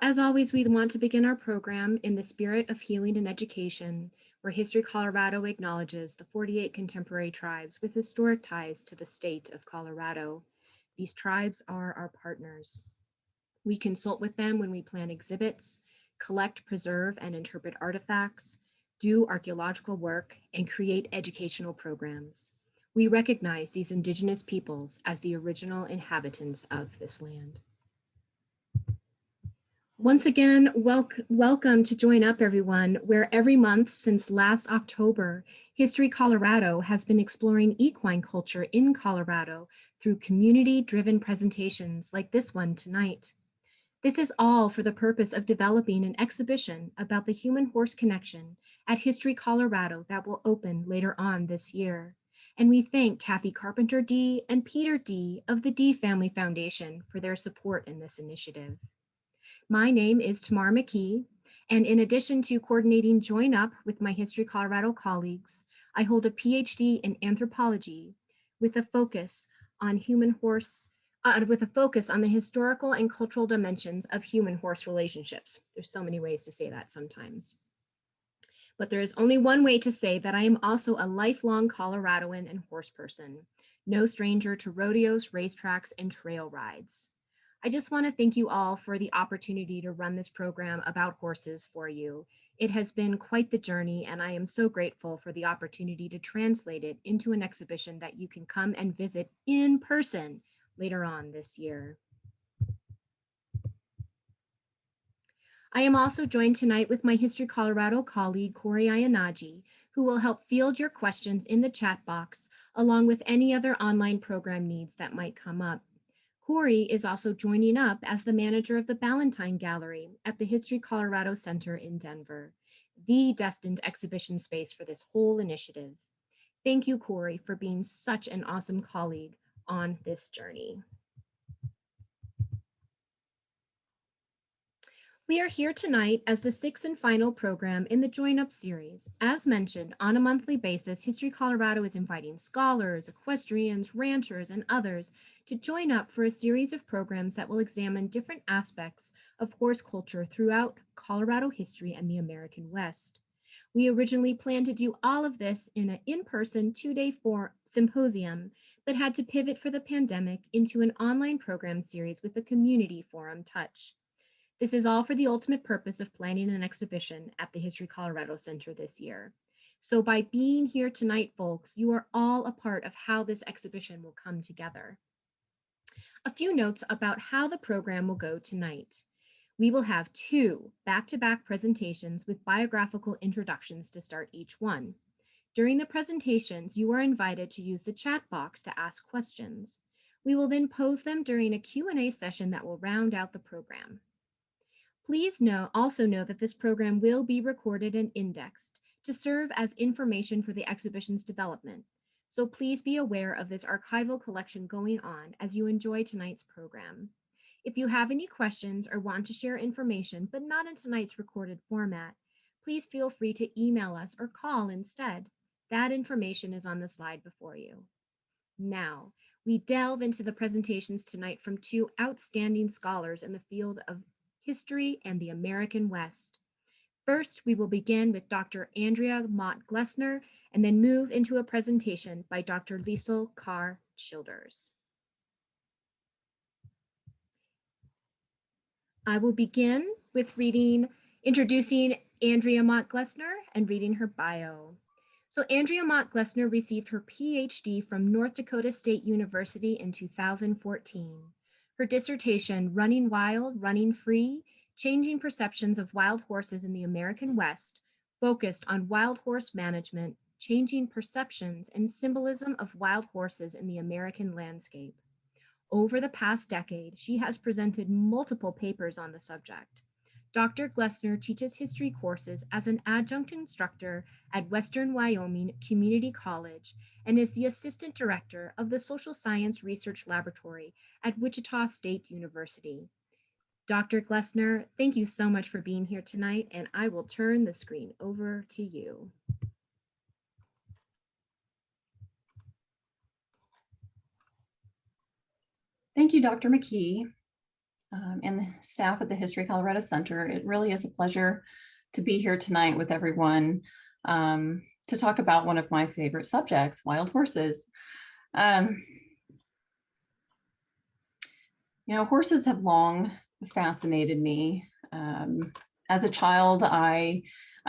As always, we want to begin our program in the spirit of healing and education, where History Colorado acknowledges the 48 contemporary tribes with historic ties to the state of Colorado. These tribes are our partners. We consult with them when we plan exhibits, collect, preserve, and interpret artifacts, do archaeological work, and create educational programs. We recognize these Indigenous peoples as the original inhabitants of this land. Once again, welcome to Join Up, everyone, where every month since last October, History Colorado has been exploring equine culture in Colorado through community-driven presentations like this one tonight. This is all for the purpose of developing an exhibition about the human-horse connection at History Colorado that will open later on this year. And we thank Kathy Carpenter D. and Peter D. of the D Family Foundation for their support in this initiative. My name is Tamar McKee, and in addition to coordinating Join Up with my History Colorado colleagues, I hold a PhD in anthropology with a focus on the historical and cultural dimensions of human-horse relationships. There's so many ways to say that sometimes. But there is only one way to say that I am also a lifelong Coloradoan and horse person, no stranger to rodeos, racetracks, and trail rides. I just want to thank you all for the opportunity to run this program about horses for you. It has been quite the journey, and I am so grateful for the opportunity to translate it into an exhibition that you can come and visit in person later on this year. I am also joined tonight with my History Colorado colleague, Corey Ayanaji, who will help field your questions in the chat box, along with any other online program needs that might come up. Corey is also joining up as the manager of the Ballantine Gallery at the History Colorado Center in Denver, the destined exhibition space for this whole initiative. Thank you, Corey, for being such an awesome colleague on this journey. We are here tonight as the sixth and final program in the Join Up series. As mentioned, on a monthly basis, History Colorado is inviting scholars, equestrians, ranchers, and others to join up for a series of programs that will examine different aspects of horse culture throughout Colorado history and the American West. We originally planned to do all of this in an in-person 2-day symposium, but had to pivot for the pandemic into an online program series with the community forum touch. This is all for the ultimate purpose of planning an exhibition at the History Colorado Center this year. So by being here tonight, folks, you are all a part of how this exhibition will come together. A few notes about how the program will go tonight. We will have 2 back-to-back presentations with biographical introductions to start each one. During the presentations, you are invited to use the chat box to ask questions. We will then pose them during a Q&A session that will round out the program. Please also know that this program will be recorded and indexed to serve as information for the exhibition's development. So please be aware of this archival collection going on as you enjoy tonight's program. If you have any questions or want to share information, but not in tonight's recorded format, please feel free to email us or call instead. That information is on the slide before you. Now, we delve into the presentations tonight from 2 outstanding scholars in the field of history and the American West. First, we will begin with Dr. Andrea Mott Glessner and then move into a presentation by Dr. Leisl Carr Childers. I will begin with introducing Andrea Mott Glessner and reading her bio. So Andrea Mott Glessner received her PhD from North Dakota State University in 2014. Her dissertation, Running Wild, Running Free, Changing Perceptions of Wild Horses in the American West, focused on wild horse management, changing perceptions, and symbolism of wild horses in the American landscape. Over the past decade, she has presented multiple papers on the subject. Dr. Glessner teaches history courses as an adjunct instructor at Western Wyoming Community College and is the assistant director of the Social Science Research Laboratory at Wichita State University. Dr. Glessner, thank you so much for being here tonight, and I will turn the screen over to you. Thank you, Dr. McKee. and the staff at the History Colorado Center. It really is a pleasure to be here tonight with everyone to talk about one of my favorite subjects, wild horses. Horses have long fascinated me. As a child, I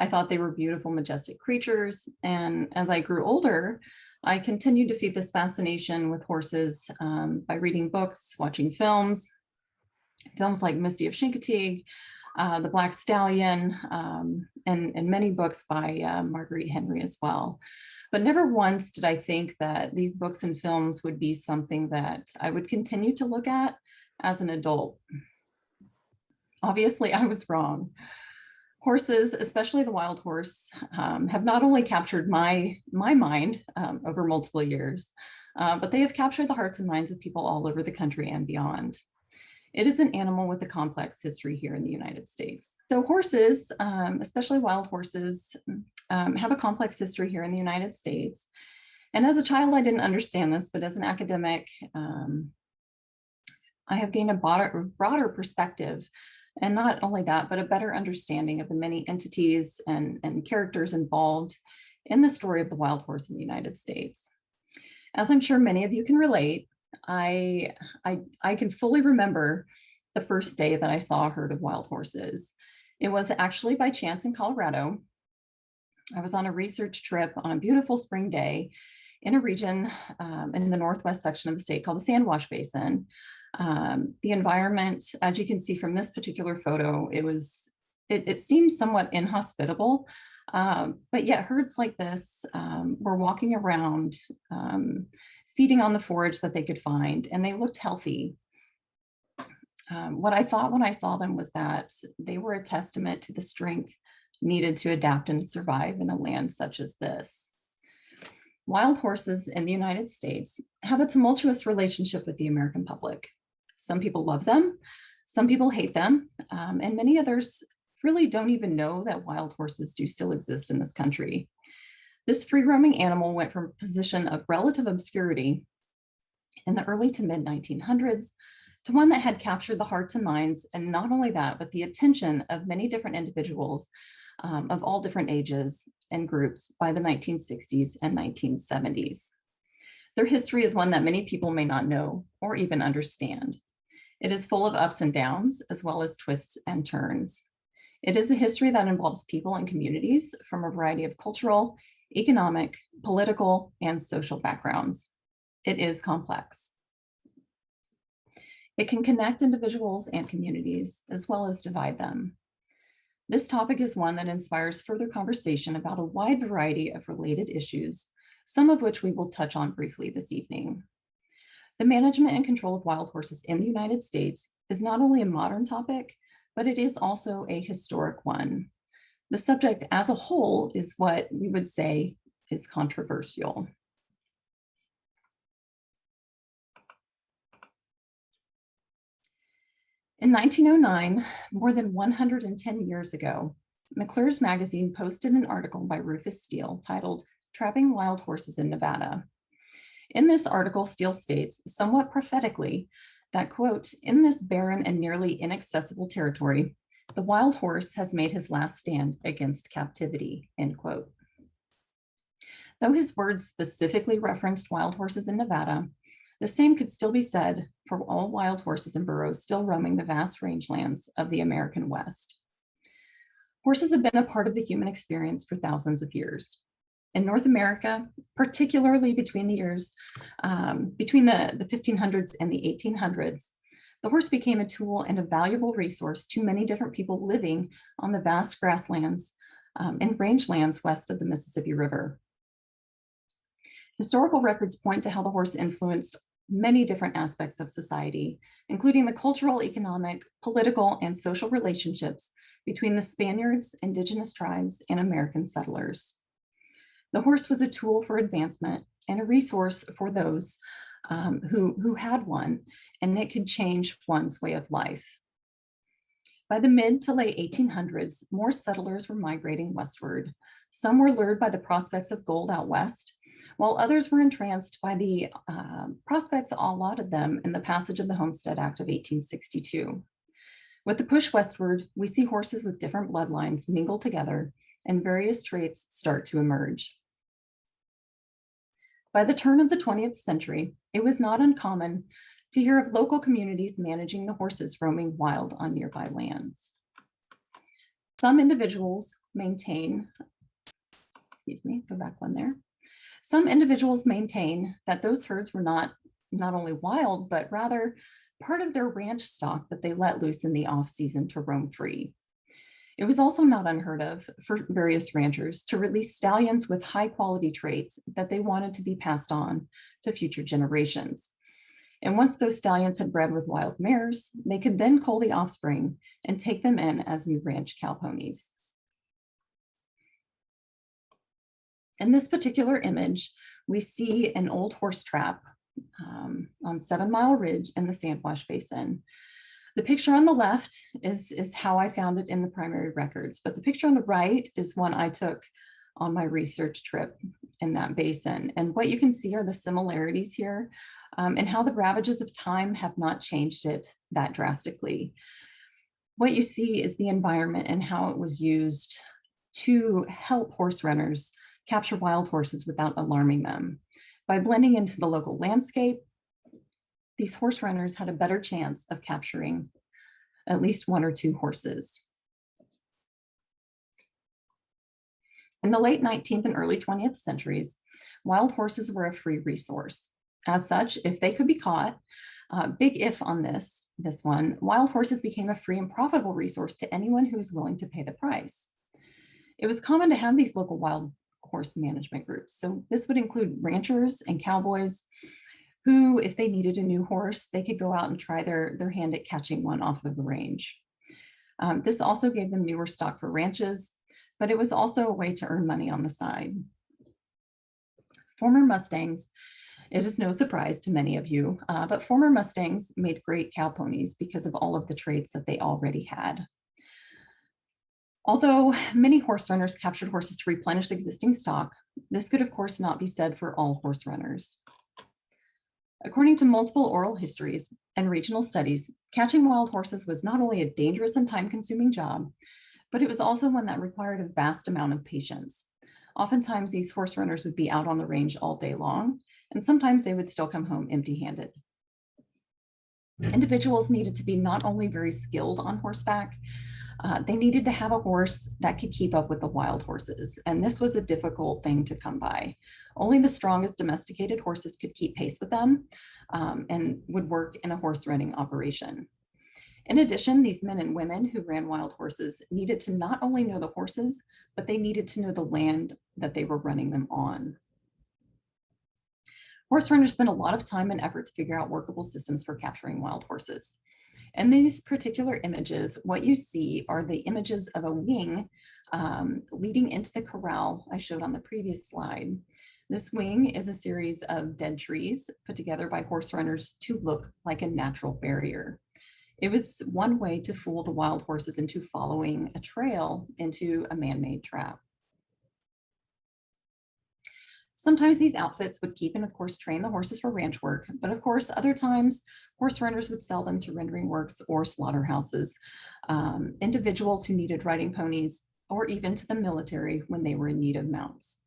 thought they were beautiful, majestic creatures. And as I grew older, I continued to feed this fascination with horses by reading books, watching films like Misty of Chincoteague, The Black Stallion, and many books by Marguerite Henry as well. But never once did I think that these books and films would be something that I would continue to look at as an adult. Obviously, I was wrong. Horses, especially the wild horse, have not only captured my mind over multiple years, but they have captured the hearts and minds of people all over the country and beyond. It is an animal with a complex history here in the United States. So horses, especially wild horses, have a complex history here in the United States. And as a child, I didn't understand this, but as an academic, I have gained a broader perspective. And not only that, but a better understanding of the many entities and characters involved in the story of the wild horse in the United States. As I'm sure many of you can relate, I can fully remember the first day that I saw a herd of wild horses. It was actually by chance in Colorado. I was on a research trip on a beautiful spring day in a region in the northwest section of the state called the Sandwash Basin. The environment, as you can see from this particular photo, it seemed somewhat inhospitable, but yet herds like this were walking around, feeding on the forage that they could find, and they looked healthy. What I thought when I saw them was that they were a testament to the strength needed to adapt and survive in a land such as this. Wild horses in the United States have a tumultuous relationship with the American public. Some people love them, some people hate them, and many others really don't even know that wild horses do still exist in this country. This free-roaming animal went from a position of relative obscurity in the early to mid-1900s to one that had captured the hearts and minds, and not only that, but the attention of many different individuals of all different ages and groups by the 1960s and 1970s. Their history is one that many people may not know or even understand. It is full of ups and downs, as well as twists and turns. It is a history that involves people and communities from a variety of cultural, economic, political, and social backgrounds. It is complex. It can connect individuals and communities, as well as divide them. This topic is one that inspires further conversation about a wide variety of related issues, some of which we will touch on briefly this evening. The management and control of wild horses in the United States is not only a modern topic, but it is also a historic one. The subject as a whole is what we would say is controversial. In 1909, more than 110 years ago, McClure's magazine posted an article by Rufus Steele titled "Trapping Wild Horses in Nevada." In this article, Steele states, somewhat prophetically, that, quote, "In this barren and nearly inaccessible territory, the wild horse has made his last stand against captivity," end quote. Though his words specifically referenced wild horses in Nevada, the same could still be said for all wild horses and burros still roaming the vast rangelands of the American West. Horses have been a part of the human experience for thousands of years. In North America, particularly between the 1500s and the 1800s, the horse became a tool and a valuable resource to many different people living on the vast grasslands and rangelands west of the Mississippi River. Historical records point to how the horse influenced many different aspects of society, including the cultural, economic, political, and social relationships between the Spaniards, indigenous tribes, and American settlers. The horse was a tool for advancement and a resource for those who had one, and it could change one's way of life. By the mid to late 1800s, more settlers were migrating westward. Some were lured by the prospects of gold out west, while others were entranced by the prospects allotted them in the passage of the Homestead Act of 1862. With the push westward, we see horses with different bloodlines mingle together and various traits start to emerge. By the turn of the 20th century, it was not uncommon to hear of local communities managing the horses roaming wild on nearby lands. Some individuals maintain, go back one there. Some individuals maintain that those herds were not only wild, but rather part of their ranch stock that they let loose in the off-season to roam free. It was also not unheard of for various ranchers to release stallions with high quality traits that they wanted to be passed on to future generations. And once those stallions had bred with wild mares, they could then cull the offspring and take them in as new ranch cow ponies. In this particular image, we see an old horse trap on 7 Mile Ridge in the Sandwash Basin. The picture on the left is how I found it in the primary records, but the picture on the right is one I took on my research trip in that basin. And what you can see are the similarities here and how the ravages of time have not changed it that drastically. What you see is the environment and how it was used to help horse runners capture wild horses without alarming them. By blending into the local landscape, these horse runners had a better chance of capturing at least 1 or 2 horses. In the late 19th and early 20th centuries, wild horses were a free resource. As such, if they could be caught, big if on this one, wild horses became a free and profitable resource to anyone who was willing to pay the price. It was common to have these local wild horse management groups. So this would include ranchers and cowboys who, if they needed a new horse, they could go out and try their hand at catching one off of the range. This also gave them newer stock for ranches, but it was also a way to earn money on the side. Former Mustangs, it is no surprise to many of you, but former Mustangs made great cow ponies because of all of the traits that they already had. Although many horse runners captured horses to replenish existing stock, this could of course not be said for all horse runners. According to multiple oral histories and regional studies, catching wild horses was not only a dangerous and time-consuming job, but it was also one that required a vast amount of patience. Oftentimes, these horse runners would be out on the range all day long, and sometimes they would still come home empty-handed. Individuals needed to be not only very skilled on horseback, they needed to have a horse that could keep up with the wild horses, and this was a difficult thing to come by. Only the strongest domesticated horses could keep pace with them and would work in a horse running operation. In addition, these men and women who ran wild horses needed to not only know the horses, but they needed to know the land that they were running them on. Horse runners spent a lot of time and effort to figure out workable systems for capturing wild horses. And these particular images, what you see are the images of a wing leading into the corral I showed on the previous slide. This wing is a series of dead trees put together by horse runners to look like a natural barrier. It was one way to fool the wild horses into following a trail into a man-made trap. Sometimes these outfits would keep and of course train the horses for ranch work, but of course other times horse runners would sell them to rendering works or slaughterhouses, individuals who needed riding ponies, or even to the military when they were in need of mounts.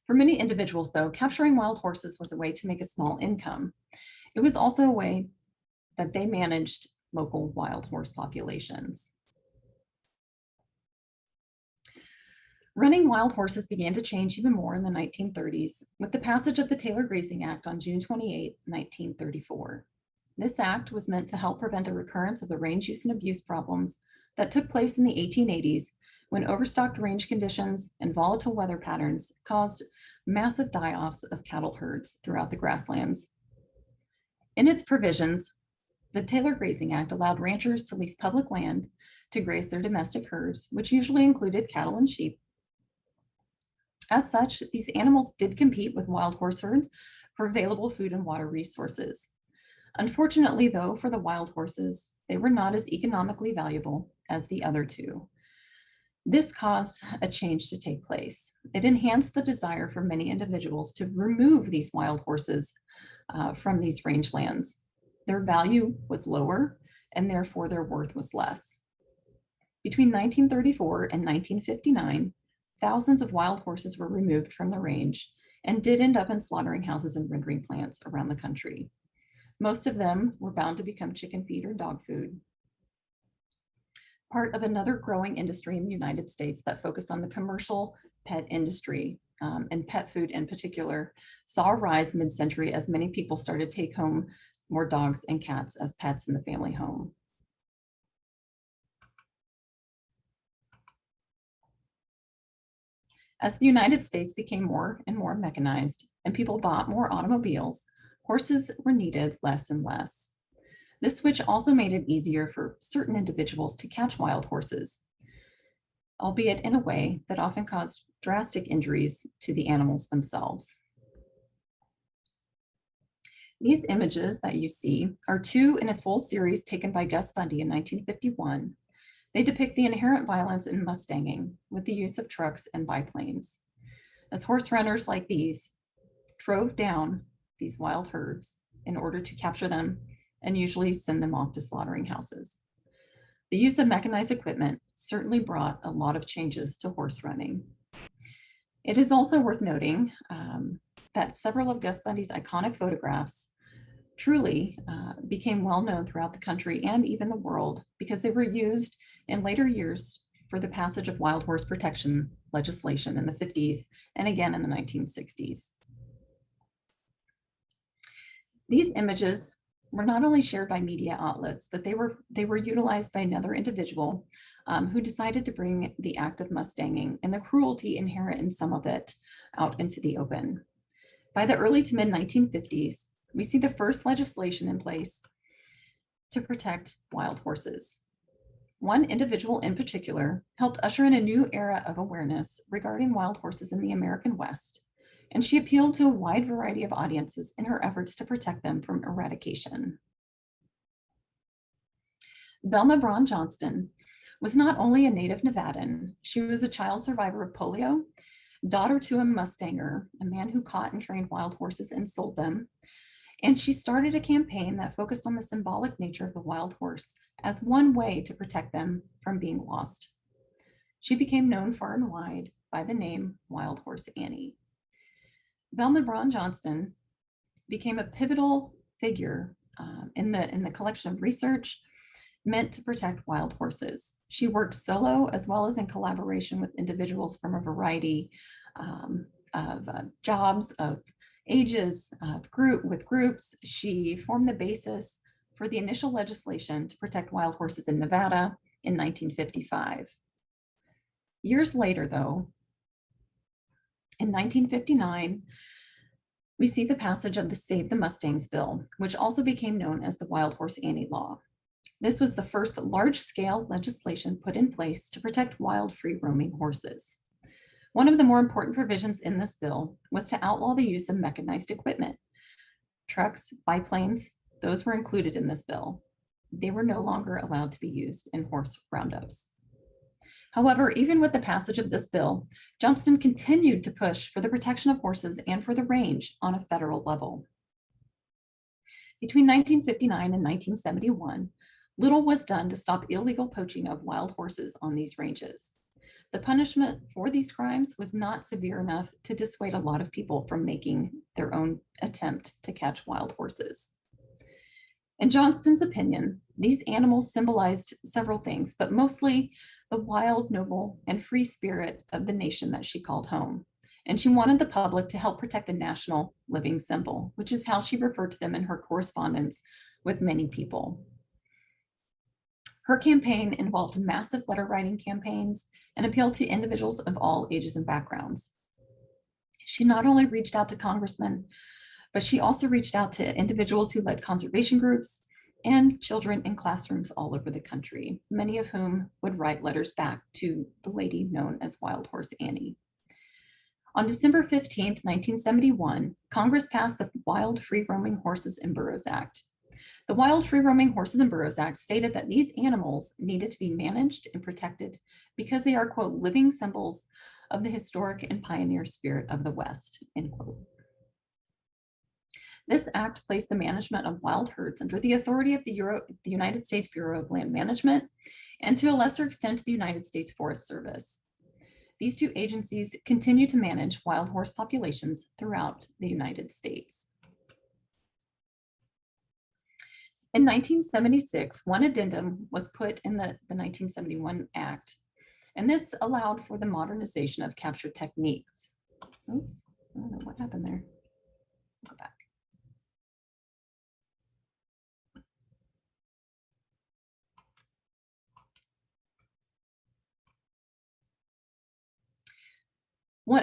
For many individuals though, capturing wild horses was a way to make a small income. It was also a way that they managed local wild horse populations. Running wild horses began to change even more in the 1930s with the passage of the Taylor Grazing Act on June 28, 1934. This act was meant to help prevent a recurrence of the range use and abuse problems that took place in the 1880s when overstocked range conditions and volatile weather patterns caused massive die-offs of cattle herds throughout the grasslands. In its provisions, the Taylor Grazing Act allowed ranchers to lease public land to graze their domestic herds, which usually included cattle and sheep. As such, these animals did compete with wild horse herds for available food and water resources. Unfortunately, though, for the wild horses, they were not as economically valuable as the other two. This caused a change to take place. It enhanced the desire for many individuals to remove these wild horses from these rangelands. Their value was lower, and therefore their worth was less. Between 1934 and 1959, thousands of wild horses were removed from the range and did end up in slaughtering houses and rendering plants around the country. Most of them were bound to become chicken feed or dog food. Part of another growing industry in the United States that focused on the commercial pet industry, and pet food in particular, saw a rise mid-century as many people started to take home more dogs and cats as pets in the family home. As the United States became more and more mechanized and people bought more automobiles, horses were needed less and less. This switch also made it easier for certain individuals to catch wild horses, albeit in a way that often caused drastic injuries to the animals themselves. These images that you see are two in a full series taken by Gus Bundy in 1951. They depict the inherent violence in Mustanging with the use of trucks and biplanes, as horse runners like these drove down these wild herds in order to capture them and usually send them off to slaughtering houses. The use of mechanized equipment certainly brought a lot of changes to horse running. It is also worth noting that several of Gus Bundy's iconic photographs truly became well known throughout the country and even the world because they were used in later years for the passage of wild horse protection legislation in the 50s and again in the 1960s. These images were not only shared by media outlets, but they were utilized by another individual who decided to bring the act of Mustanging and the cruelty inherent in some of it out into the open. By the early to mid 1950s, we see the first legislation in place to protect wild horses. One individual in particular helped usher in a new era of awareness regarding wild horses in the American West, and she appealed to a wide variety of audiences in her efforts to protect them from eradication. Velma Braun Johnston was not only a native Nevadan, she was a child survivor of polio, daughter to a Mustanger, a man who caught and trained wild horses and sold them. And she started a campaign that focused on the symbolic nature of the wild horse as one way to protect them from being lost. She became known far and wide by the name Wild Horse Annie. Velma Braun Johnston became a pivotal figure in the collection of research meant to protect wild horses. She worked solo as well as in collaboration with individuals from a variety of jobs, of ages, with groups. She formed the basis for the initial legislation to protect wild horses in Nevada in 1955. Years later, though, in 1959, we see the passage of the Save the Mustangs bill, which also became known as the Wild Horse Annie Law. This was the first large-scale legislation put in place to protect wild free-roaming horses. One of the more important provisions in this bill was to outlaw the use of mechanized equipment. Trucks, biplanes, those were included in this bill. They were no longer allowed to be used in horse roundups. However, even with the passage of this bill, Johnston continued to push for the protection of horses and for the range on a federal level. Between 1959 and 1971, little was done to stop illegal poaching of wild horses on these ranges. The punishment for these crimes was not severe enough to dissuade a lot of people from making their own attempt to catch wild horses. In Johnston's opinion, these animals symbolized several things, but mostly the wild, noble, and free spirit of the nation that she called home. And she wanted the public to help protect a national living symbol, which is how she referred to them in her correspondence with many people. Her campaign involved massive letter writing campaigns and appealed to individuals of all ages and backgrounds. She not only reached out to congressmen, but she also reached out to individuals who led conservation groups and children in classrooms all over the country, many of whom would write letters back to the lady known as Wild Horse Annie. On December 15, 1971, Congress passed the Wild Free Roaming Horses and Burros Act. The Wild Free Roaming Horses and Burros Act stated that these animals needed to be managed and protected because they are, quote, living symbols of the historic and pioneer spirit of the West, end quote. This act placed the management of wild herds under the authority of the United States Bureau of Land Management, and to a lesser extent, the United States Forest Service. These two agencies continue to manage wild horse populations throughout the United States. In 1976, one addendum was put in the 1971 Act, and this allowed for the modernization of capture techniques. Oops, I don't know what happened there. Go back.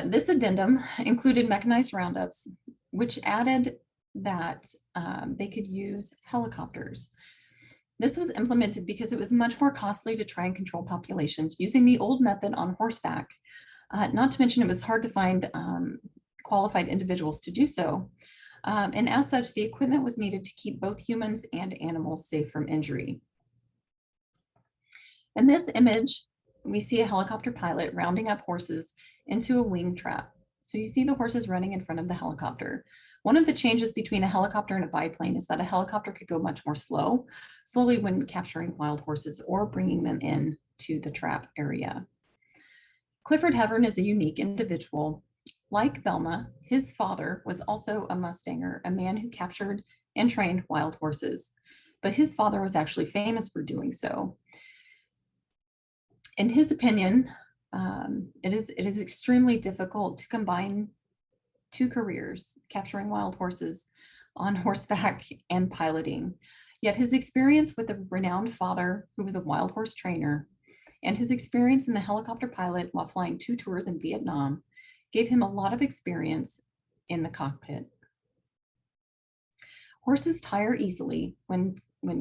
This addendum included mechanized roundups, which added that they could use helicopters. This was implemented because it was much more costly to try and control populations using the old method on horseback. Not to mention it was hard to find qualified individuals to do so. And as such, the equipment was needed to keep both humans and animals safe from injury. In this image, we see a helicopter pilot rounding up horses into a wing trap. So you see the horses running in front of the helicopter. One of the changes between a helicopter and a biplane is that a helicopter could go much more slowly when capturing wild horses or bringing them in to the trap area. Clifford Hevern is a unique individual. Like Velma, his father was also a Mustanger, a man who captured and trained wild horses, but his father was actually famous for doing so. In his opinion, it is extremely difficult to combine two careers, capturing wild horses on horseback and piloting. Yet his experience with a renowned father who was a wild horse trainer and his experience in the helicopter pilot while flying 2 tours in Vietnam gave him a lot of experience in the cockpit. Horses tire easily when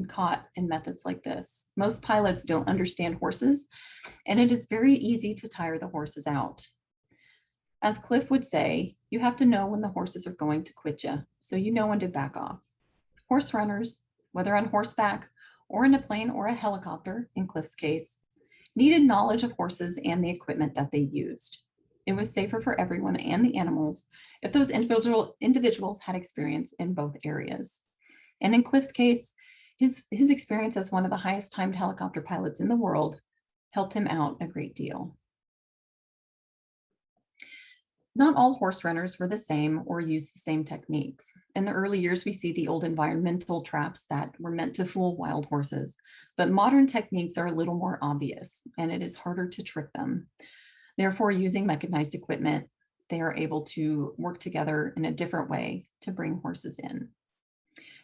caught in methods like this. Most pilots don't understand horses, and it is very easy to tire the horses out. As Cliff would say, you have to know when the horses are going to quit you, so you know when to back off. Horse runners, whether on horseback or in a plane or a helicopter, in Cliff's case, needed knowledge of horses and the equipment that they used. It was safer for everyone and the animals if those individuals had experience in both areas. And in Cliff's case, his experience as one of the highest timed helicopter pilots in the world helped him out a great deal. Not all horse runners were the same or used the same techniques. In the early years, we see the old environmental traps that were meant to fool wild horses, but modern techniques are a little more obvious and it is harder to trick them. Therefore, using mechanized equipment, they are able to work together in a different way to bring horses in.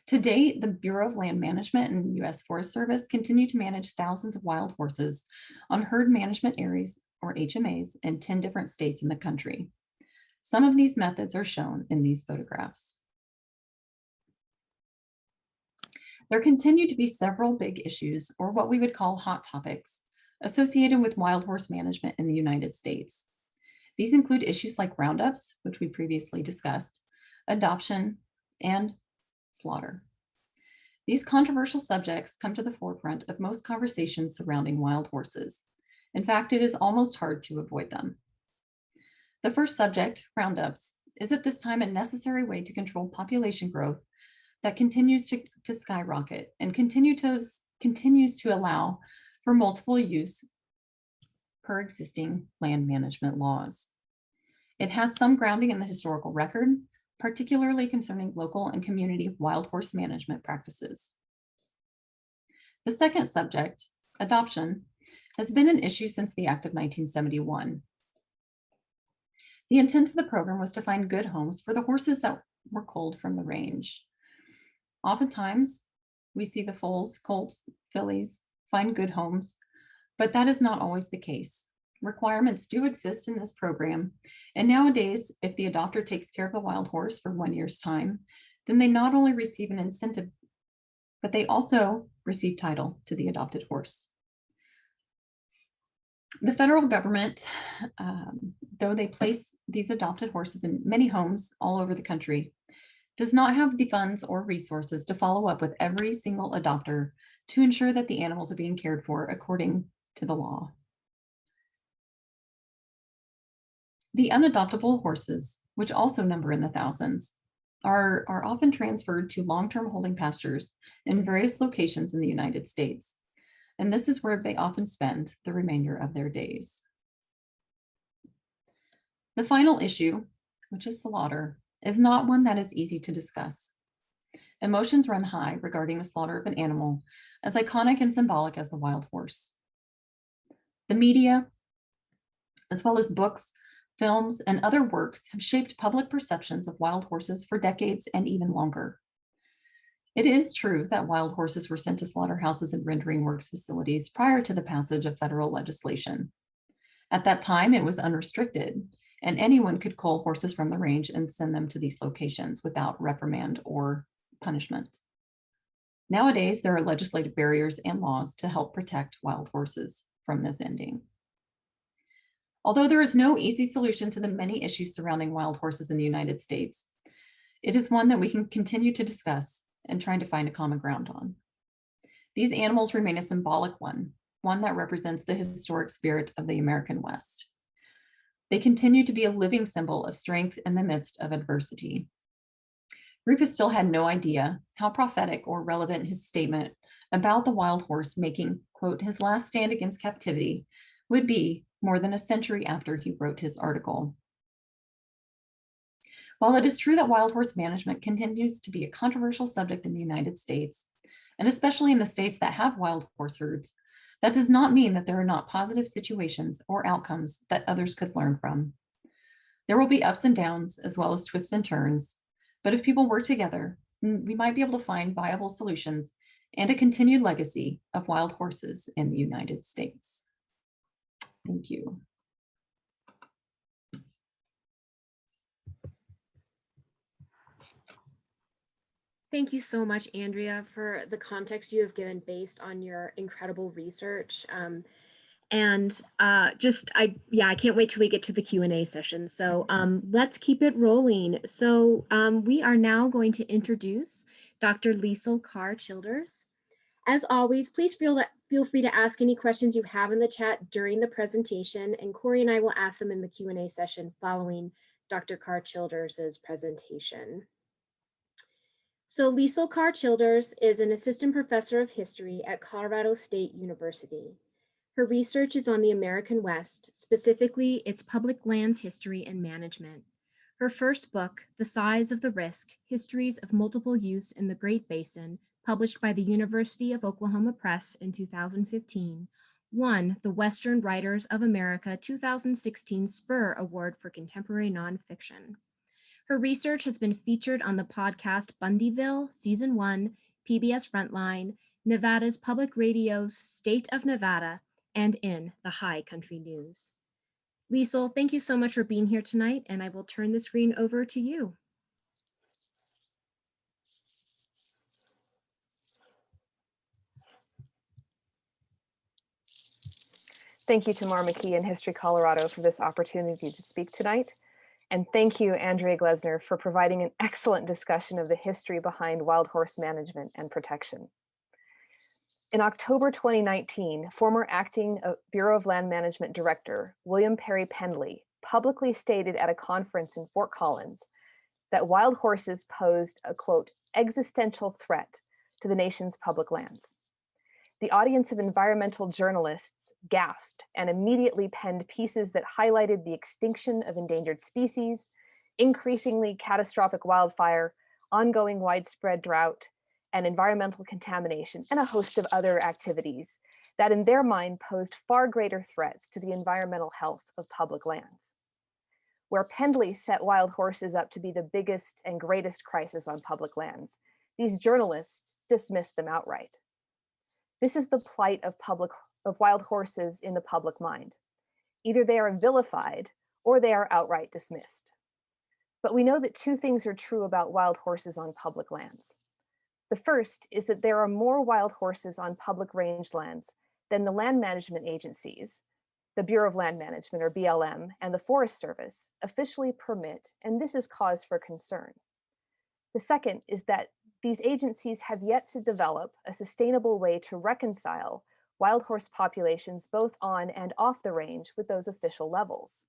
To date, the Bureau of Land Management and the U.S. Forest Service continue to manage thousands of wild horses on herd management areas, or HMAs, in 10 different states in the country. Some of these methods are shown in these photographs. There continue to be several big issues, or what we would call hot topics, associated with wild horse management in the United States. These include issues like roundups, which we previously discussed, adoption, and slaughter. These controversial subjects come to the forefront of most conversations surrounding wild horses. In fact, it is almost hard to avoid them. The first subject, roundups, is at this time a necessary way to control population growth that continues to skyrocket and continues to allow for multiple use per existing land management laws. It has some grounding in the historical record, particularly concerning local and community wild horse management practices. The second subject, adoption, has been an issue since the Act of 1971. The intent of the program was to find good homes for the horses that were culled from the range. Oftentimes, we see the foals, colts, fillies find good homes, but that is not always the case. Requirements do exist in this program, and nowadays, if the adopter takes care of a wild horse for 1 year's time, then they not only receive an incentive, but they also receive title to the adopted horse. The federal government, though they place these adopted horses in many homes all over the country, does not have the funds or resources to follow up with every single adopter to ensure that the animals are being cared for according to the law. The unadoptable horses, which also number in the thousands, are often transferred to long-term holding pastures in various locations in the United States. And this is where they often spend the remainder of their days. The final issue, which is slaughter, is not one that is easy to discuss. Emotions run high regarding the slaughter of an animal as iconic and symbolic as the wild horse. The media, as well as books, films, and other works, have shaped public perceptions of wild horses for decades and even longer. It is true that wild horses were sent to slaughterhouses and rendering works facilities prior to the passage of federal legislation. At that time, it was unrestricted, and anyone could cull horses from the range and send them to these locations without reprimand or punishment. Nowadays, there are legislative barriers and laws to help protect wild horses from this ending. Although there is no easy solution to the many issues surrounding wild horses in the United States, it is one that we can continue to discuss and trying to find a common ground on. These animals remain a symbolic one that represents the historic spirit of the American West. They continue to be a living symbol of strength in the midst of adversity. Rufus still had no idea how prophetic or relevant his statement about the wild horse making, quote, his last stand against captivity would be more than a century after he wrote his article. While it is true that wild horse management continues to be a controversial subject in the United States, and especially in the states that have wild horse herds, that does not mean that there are not positive situations or outcomes that others could learn from. There will be ups and downs as well as twists and turns, but if people work together, we might be able to find viable solutions and a continued legacy of wild horses in the United States. Thank you. Thank you so much, Andrea, for the context you have given based on your incredible research. I can't wait till we get to the Q&A session. So let's keep it rolling. So we are now going to introduce Dr. Leisl Carr Childers. As always, please feel free to ask any questions you have in the chat during the presentation, and Corey and I will ask them in the Q&A session following Dr. Carr Childers' presentation. So Leisl Carr Childers is an assistant professor of history at Colorado State University. Her research is on the American West, specifically its public lands history and management. Her first book, The Size of the Risk, Histories of Multiple Use in the Great Basin, published by the University of Oklahoma Press in 2015, won the Western Writers of America 2016 Spur Award for Contemporary Nonfiction. Her research has been featured on the podcast Bundyville, Season 1, PBS Frontline, Nevada's Public Radio's State of Nevada, and in the High Country News. Liesel, thank you so much for being here tonight, and I will turn the screen over to you. Thank you to Tamar McKee and History Colorado for this opportunity to speak tonight. And thank you, Andrea Glessner, for providing an excellent discussion of the history behind wild horse management and protection. In October 2019, former acting Bureau of Land Management Director William Perry Pendley publicly stated at a conference in Fort Collins that wild horses posed a, quote, existential threat to the nation's public lands. The audience of environmental journalists gasped and immediately penned pieces that highlighted the extinction of endangered species, increasingly catastrophic wildfire, ongoing widespread drought, and environmental contamination, and a host of other activities that in their mind posed far greater threats to the environmental health of public lands. Where Pendley set wild horses up to be the biggest and greatest crisis on public lands, these journalists dismissed them outright. This is the plight of wild horses in the public mind. Either they are vilified or they are outright dismissed. But we know that two things are true about wild horses on public lands. The first is that there are more wild horses on public rangelands than the land management agencies, the Bureau of Land Management, or BLM, and the Forest Service officially permit, and this is cause for concern. The second is that these agencies have yet to develop a sustainable way to reconcile wild horse populations both on and off the range with those official levels.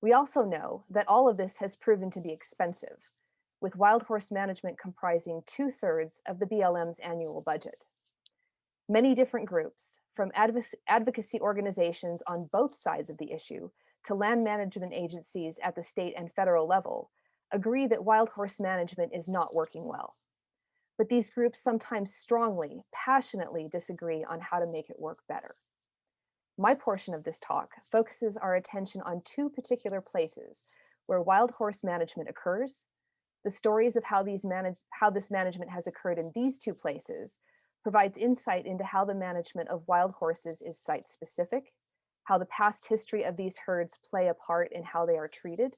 We also know that all of this has proven to be expensive. with wild horse management comprising 2/3 of the BLM's annual budget. Many different groups, from advocacy organizations on both sides of the issue to land management agencies at the state and federal level, agree that wild horse management is not working well. But these groups sometimes strongly, passionately disagree on how to make it work better. My portion of this talk focuses our attention on two particular places where wild horse management occurs, the stories of how this management has occurred in these two places provides insight into how the management of wild horses is site-specific, how the past history of these herds play a part in how they are treated,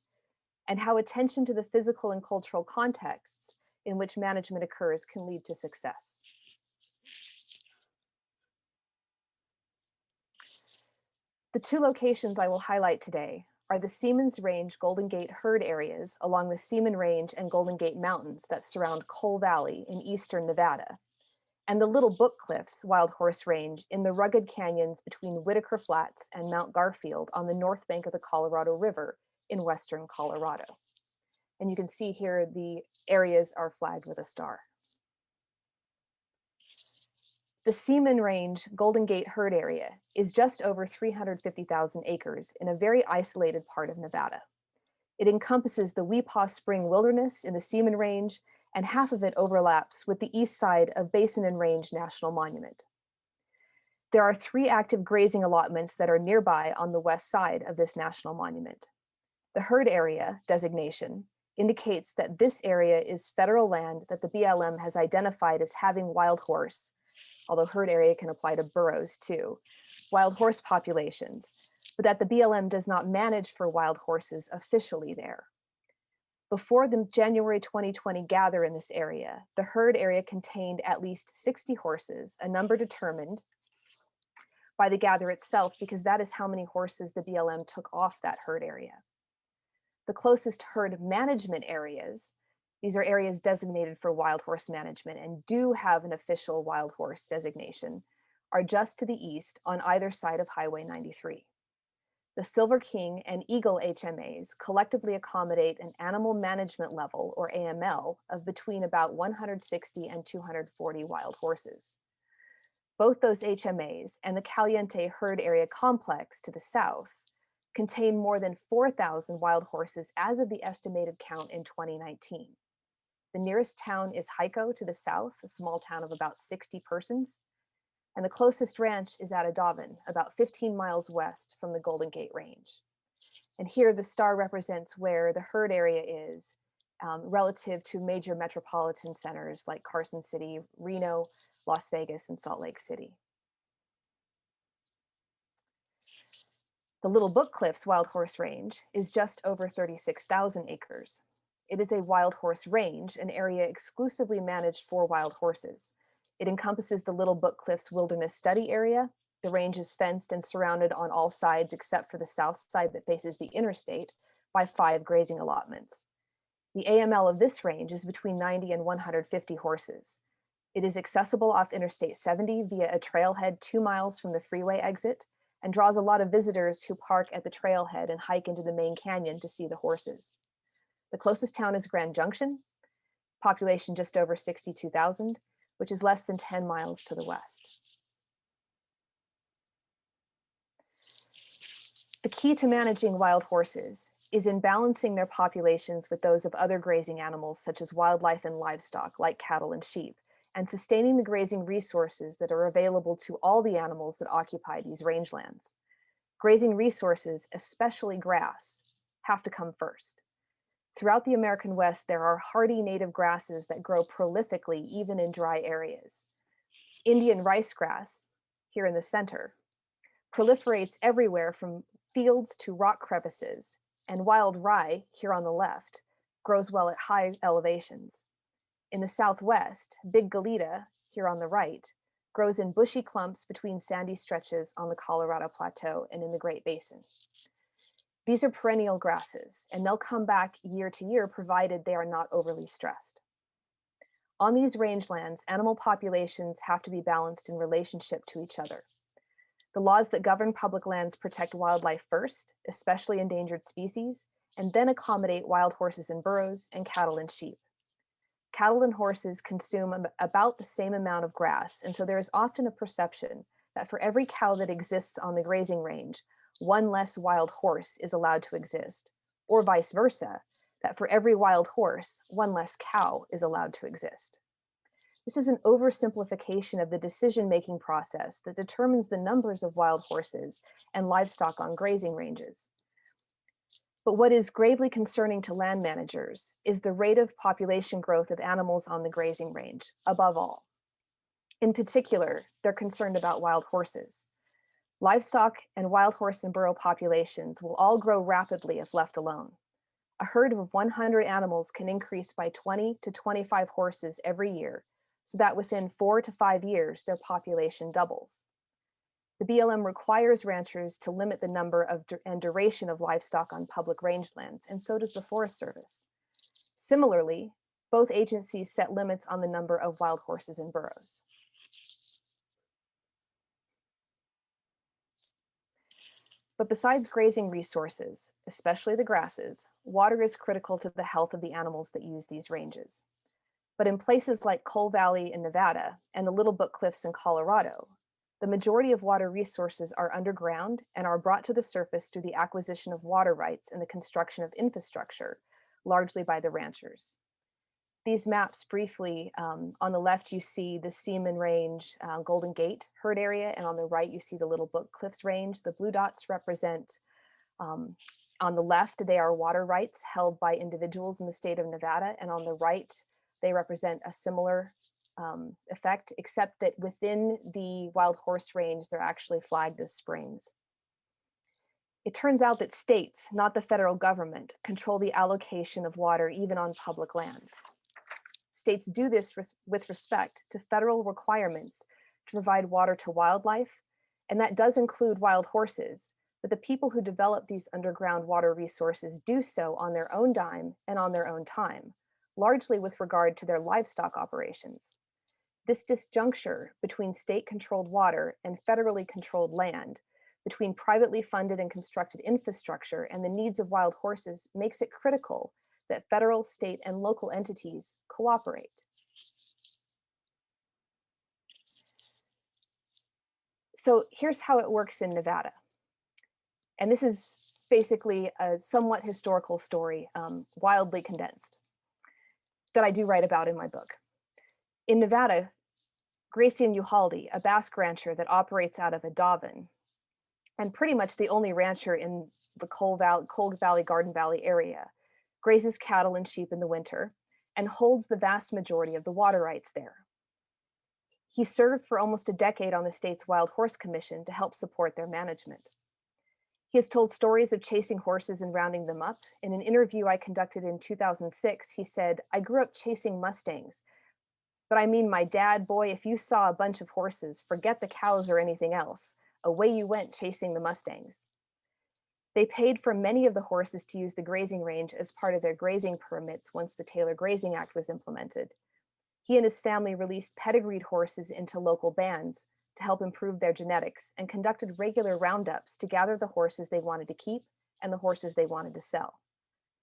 and how attention to the physical and cultural contexts in which management occurs can lead to success. The two locations I will highlight today are the Seaman's Range Golden Gate herd areas along the Seaman Range and Golden Gate Mountains that surround Coal Valley in eastern Nevada, and the Little Book Cliffs Wild Horse Range in the rugged canyons between Whitaker Flats and Mount Garfield on the north bank of the Colorado River in western Colorado. And you can see here the areas are flagged with a star. The Seaman Range Golden Gate herd area is just over 350,000 acres in a very isolated part of Nevada. It encompasses the Weepaw Spring Wilderness in the Seaman Range, and half of it overlaps with the east side of Basin and Range National Monument. There are 3 active grazing allotments that are nearby on the west side of this national monument. The herd area designation indicates that this area is federal land that the BLM has identified as having wild horse, although herd area can apply to burros too, wild horse populations, but that the BLM does not manage for wild horses officially there. Before the January 2020 gather in this area, the herd area contained at least 60 horses, a number determined by the gather itself because that is how many horses the BLM took off that herd area. The closest herd management areas, these are areas designated for wild horse management and do have an official wild horse designation, are just to the east on either side of Highway 93. The Silver King and Eagle HMAs collectively accommodate an animal management level, or AML, of between about 160 and 240 wild horses. Both those HMAs and the Caliente herd area complex to the south contain more than 4,000 wild horses as of the estimated count in 2019. The nearest town is Hyco to the south, a small town of about 60 persons, and the closest ranch is at Adovin, about 15 miles west from the Golden Gate Range. And here the star represents where the herd area is relative to major metropolitan centers like Carson City, Reno, Las Vegas, and Salt Lake City. The Little Book Cliffs Wild Horse Range is just over 36,000 acres. It is a wild horse range, an area exclusively managed for wild horses. It encompasses the Little Book Cliffs Wilderness Study Area. The range is fenced and surrounded on all sides except for the south side that faces the interstate by 5 grazing allotments. The AML of this range is between 90 and 150 horses. It is accessible off Interstate 70 via a trailhead 2 miles from the freeway exit and draws a lot of visitors who park at the trailhead and hike into the main canyon to see the horses. The closest town is Grand Junction, population just over 62,000, which is less than 10 miles to the west. The key to managing wild horses is in balancing their populations with those of other grazing animals such as wildlife and livestock like cattle and sheep, and sustaining the grazing resources that are available to all the animals that occupy these rangelands. Grazing resources, especially grass, have to come first. Throughout the American West, there are hardy native grasses that grow prolifically even in dry areas. Indian rice grass, here in the center, proliferates everywhere from fields to rock crevices, and wild rye, here on the left, grows well at high elevations. In the Southwest, Big Galita, here on the right, grows in bushy clumps between sandy stretches on the Colorado Plateau and in the Great Basin. These are perennial grasses, and they'll come back year to year provided they are not overly stressed. On these rangelands, animal populations have to be balanced in relationship to each other. The laws that govern public lands protect wildlife first, especially endangered species, and then accommodate wild horses and burros and cattle and sheep. Cattle and horses consume about the same amount of grass, and so there is often a perception that for every cow that exists on the grazing range, one less wild horse is allowed to exist, or vice versa, that for every wild horse, one less cow is allowed to exist. This is an oversimplification of the decision-making process that determines the numbers of wild horses and livestock on grazing ranges. But what is gravely concerning to land managers is the rate of population growth of animals on the grazing range, above all. In particular, they're concerned about wild horses. Livestock and wild horse and burro populations will all grow rapidly if left alone. A herd of 100 animals can increase by 20 to 25 horses every year, so that within 4 to 5 years, their population doubles. The BLM requires ranchers to limit the number of and duration of livestock on public rangelands, and so does the Forest Service. Similarly, both agencies set limits on the number of wild horses and burros. But besides grazing resources, especially the grasses, water is critical to the health of the animals that use these ranges. But in places like Coal Valley in Nevada and the Little Book Cliffs in Colorado, the majority of water resources are underground and are brought to the surface through the acquisition of water rights and the construction of infrastructure, largely by the ranchers. These maps briefly, on the left you see the Seaman Range Golden Gate herd area, and on the right you see the Little Book Cliffs Range. The blue dots represent, on the left, they are water rights held by individuals in the state of Nevada, and on the right, they represent a similar effect, except that within the wild horse range, they're actually flagged as springs. It turns out that states, not the federal government, control the allocation of water even on public lands. States do this with respect to federal requirements to provide water to wildlife, and that does include wild horses, but the people who develop these underground water resources do so on their own dime and on their own time, largely with regard to their livestock operations. This disjuncture between state-controlled water and federally controlled land, between privately funded and constructed infrastructure and the needs of wild horses, makes it critical that federal, state, and local entities cooperate. So here's how it works in Nevada. And this is basically a somewhat historical story, wildly condensed, that I do write about in my book. In Nevada, Gracie and Euhaldi, a Basque rancher that operates out of Adavan, and pretty much the only rancher in the Coal Valley, Garden Valley area, grazes cattle and sheep in the winter, and holds the vast majority of the water rights there. He served for almost a decade on the state's Wild Horse Commission to help support their management. He has told stories of chasing horses and rounding them up. In an interview I conducted in 2006, he said, "I grew up chasing Mustangs, but I mean, my dad, boy, if you saw a bunch of horses, forget the cows or anything else. Away you went chasing the Mustangs." They paid for many of the horses to use the grazing range as part of their grazing permits once the Taylor Grazing Act was implemented. He and his family released pedigreed horses into local bands to help improve their genetics and conducted regular roundups to gather the horses they wanted to keep and the horses they wanted to sell.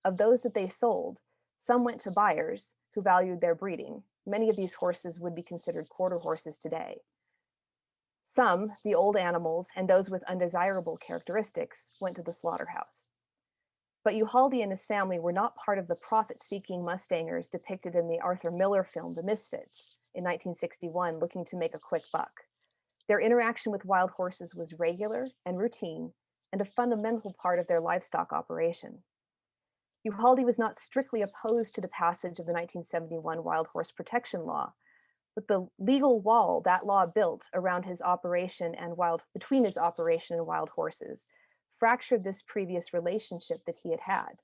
Of those that they sold, some went to buyers who valued their breeding. Many of these horses would be considered quarter horses today. Some, the old animals and those with undesirable characteristics, went to the slaughterhouse. But Euhaldi and his family were not part of the profit-seeking Mustangers depicted in the Arthur Miller film, The Misfits, in 1961, looking to make a quick buck. Their interaction with wild horses was regular and routine, and a fundamental part of their livestock operation. Euhaldi was not strictly opposed to the passage of the 1971 Wild Horse Protection Law, but the legal wall that law built around his operation and between his operation and wild horses fractured this previous relationship that he had had.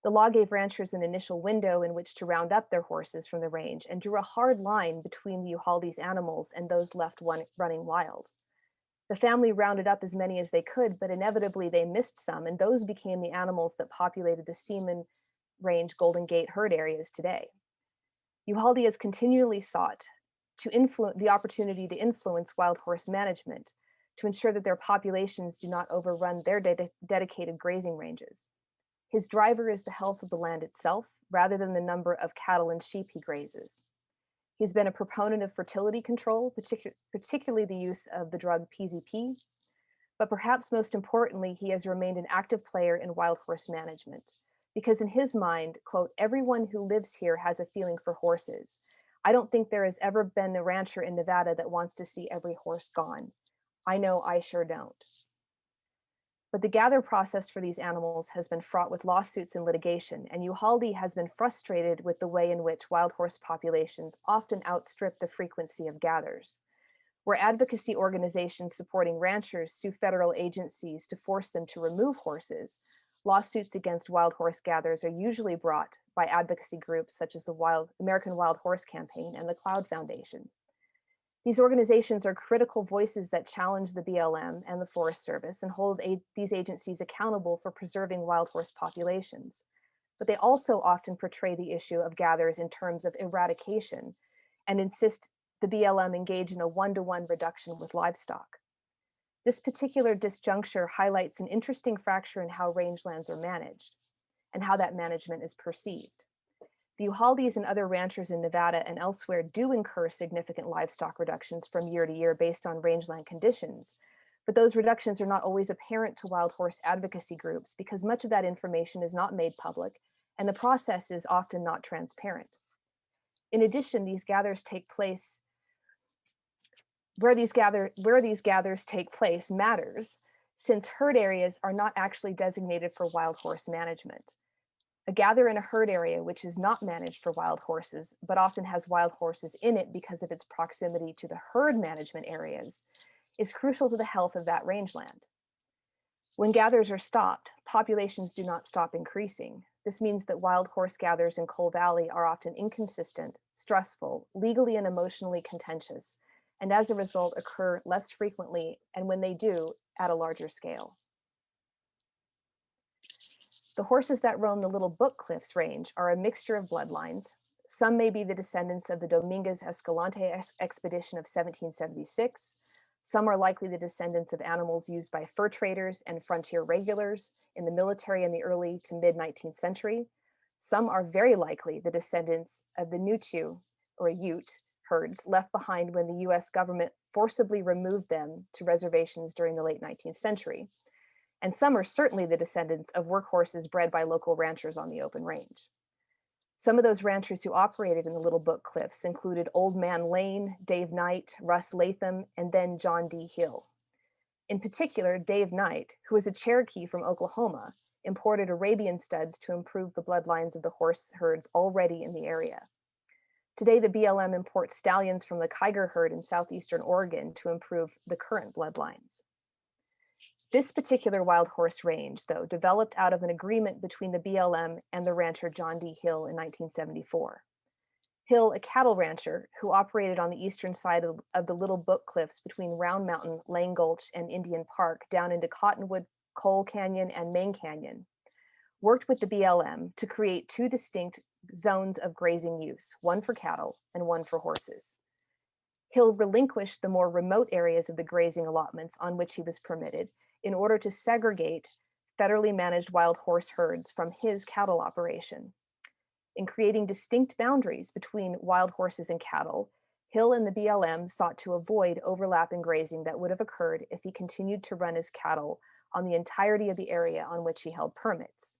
The law gave ranchers an initial window in which to round up their horses from the range and drew a hard line between the Euhaldi's animals and those left running wild. The family rounded up as many as they could, but inevitably they missed some, and those became the animals that populated the Seaman Range Golden Gate herd areas today. Euhaldi has continually sought the opportunity to influence wild horse management to ensure that their populations do not overrun their dedicated grazing ranges. His driver is the health of the land itself rather than the number of cattle and sheep he grazes. He's been a proponent of fertility control, particularly the use of the drug PZP, but perhaps most importantly, he has remained an active player in wild horse management, because in his mind, quote, "Everyone who lives here has a feeling for horses. I don't think there has ever been a rancher in Nevada that wants to see every horse gone. I know I sure don't." But the gather process for these animals has been fraught with lawsuits and litigation, and Euhaldi has been frustrated with the way in which wild horse populations often outstrip the frequency of gathers. Where advocacy organizations supporting ranchers sue federal agencies to force them to remove horses, lawsuits against wild horse gatherers are usually brought by advocacy groups such as the American Wild Horse Campaign and the Cloud Foundation. These organizations are critical voices that challenge the BLM and the Forest Service and hold these agencies accountable for preserving wild horse populations. But they also often portray the issue of gatherers in terms of eradication and insist the BLM engage in a one-to-one reduction with livestock. This particular disjuncture highlights an interesting fracture in how rangelands are managed and how that management is perceived. The Euhaldis and other ranchers in Nevada and elsewhere do incur significant livestock reductions from year to year based on rangeland conditions, but those reductions are not always apparent to wild horse advocacy groups because much of that information is not made public and the process is often not transparent. In addition, these gathers take place where these gathers take place matters, since herd areas are not actually designated for wild horse management. A gather in a herd area which is not managed for wild horses, but often has wild horses in it because of its proximity to the herd management areas, is crucial to the health of that rangeland. When gathers are stopped, populations do not stop increasing. This means that wild horse gathers in Coal Valley are often inconsistent, stressful, legally and emotionally contentious, and as a result occur less frequently, and when they do, at a larger scale. The horses that roam the Little Book Cliffs range are a mixture of bloodlines. Some may be the descendants of the Dominguez Escalante expedition of 1776. Some are likely the descendants of animals used by fur traders and frontier regulars in the military in the early to mid-19th century. Some are very likely the descendants of the Nuchu or Ute herds left behind when the US government forcibly removed them to reservations during the late 19th century. And some are certainly the descendants of workhorses bred by local ranchers on the open range. Some of those ranchers who operated in the Little Book Cliffs included Old Man Lane, Dave Knight, Russ Latham, and then John D. Hill. In particular, Dave Knight, who was a Cherokee from Oklahoma, imported Arabian studs to improve the bloodlines of the horse herds already in the area. Today, the BLM imports stallions from the Kiger herd in southeastern Oregon to improve the current bloodlines. This particular wild horse range, though, developed out of an agreement between the BLM and the rancher John D. Hill in 1974. Hill, a cattle rancher who operated on the eastern side of the Little Book Cliffs between Round Mountain, Lang Gulch, and Indian Park down into Cottonwood, Coal Canyon, and Main Canyon, worked with the BLM to create two distinct zones of grazing use, one for cattle and one for horses. Hill relinquished the more remote areas of the grazing allotments on which he was permitted in order to segregate federally managed wild horse herds from his cattle operation. In creating distinct boundaries between wild horses and cattle, Hill and the BLM sought to avoid overlap in grazing that would have occurred if he continued to run his cattle on the entirety of the area on which he held permits.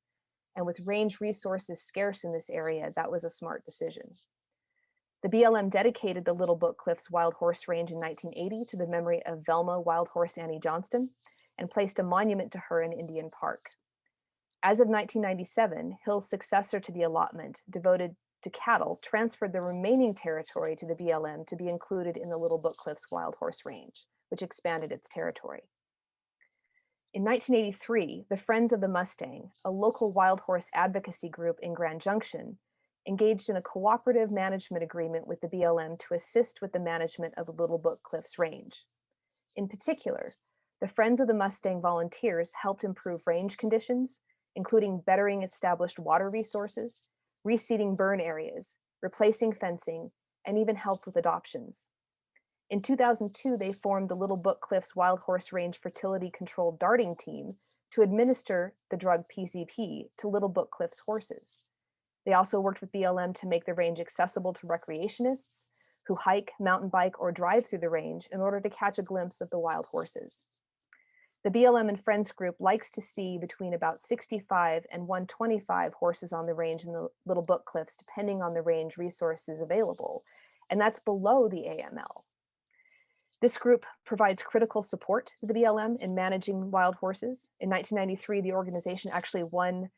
And with range resources scarce in this area, that was a smart decision. The BLM dedicated the Little Book Cliffs Wild Horse Range in 1980 to the memory of Velma Wild Horse Annie Johnston and placed a monument to her in Indian Park. As of 1997, Hill's successor to the allotment, devoted to cattle, transferred the remaining territory to the BLM to be included in the Little Book Cliffs Wild Horse Range, which expanded its territory. In 1983, the Friends of the Mustang, a local wild horse advocacy group in Grand Junction, engaged in a cooperative management agreement with the BLM to assist with the management of the Little Book Cliffs Range. In particular, the Friends of the Mustang volunteers helped improve range conditions, including bettering established water resources, reseeding burn areas, replacing fencing, and even helped with adoptions. In 2002, they formed the Little Book Cliffs Wild Horse Range Fertility Control Darting Team to administer the drug PZP to Little Book Cliffs horses. They also worked with BLM to make the range accessible to recreationists who hike, mountain bike, or drive through the range in order to catch a glimpse of the wild horses. The BLM and Friends group likes to see between about 65 and 125 horses on the range in the Little Book Cliffs, depending on the range resources available, and that's below the AML. This group provides critical support to the BLM in managing wild horses. In 1993, the organization actually won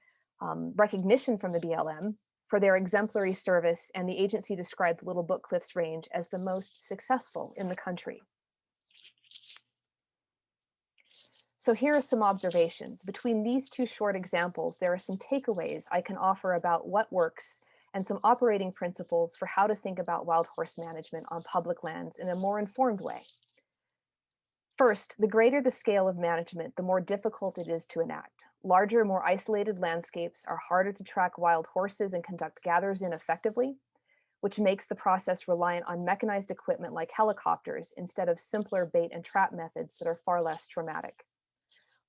recognition from the BLM for their exemplary service, and the agency described the Little Book Cliffs range as the most successful in the country. So here are some observations. Between these two short examples, there are some takeaways I can offer about what works and some operating principles for how to think about wild horse management on public lands in a more informed way. First, the greater the scale of management, the more difficult it is to enact. Larger, more isolated landscapes are harder to track wild horses and conduct gathers in effectively, which makes the process reliant on mechanized equipment like helicopters instead of simpler bait and trap methods that are far less traumatic.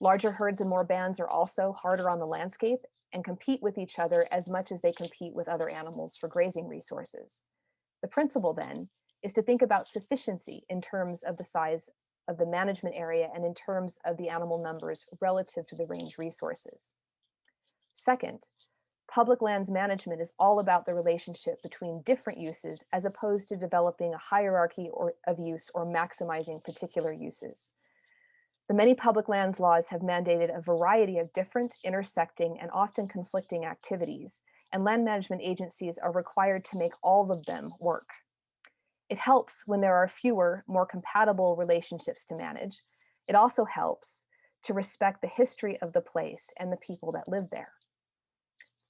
Larger herds and more bands are also harder on the landscape and compete with each other as much as they compete with other animals for grazing resources. The principle then is to think about sufficiency in terms of the size of the management area and in terms of the animal numbers relative to the range resources. Second, public lands management is all about the relationship between different uses as opposed to developing a hierarchy of use or maximizing particular uses. The many public lands laws have mandated a variety of different, intersecting, and often conflicting activities, and land management agencies are required to make all of them work. It helps when there are fewer, more compatible relationships to manage. It also helps to respect the history of the place and the people that live there.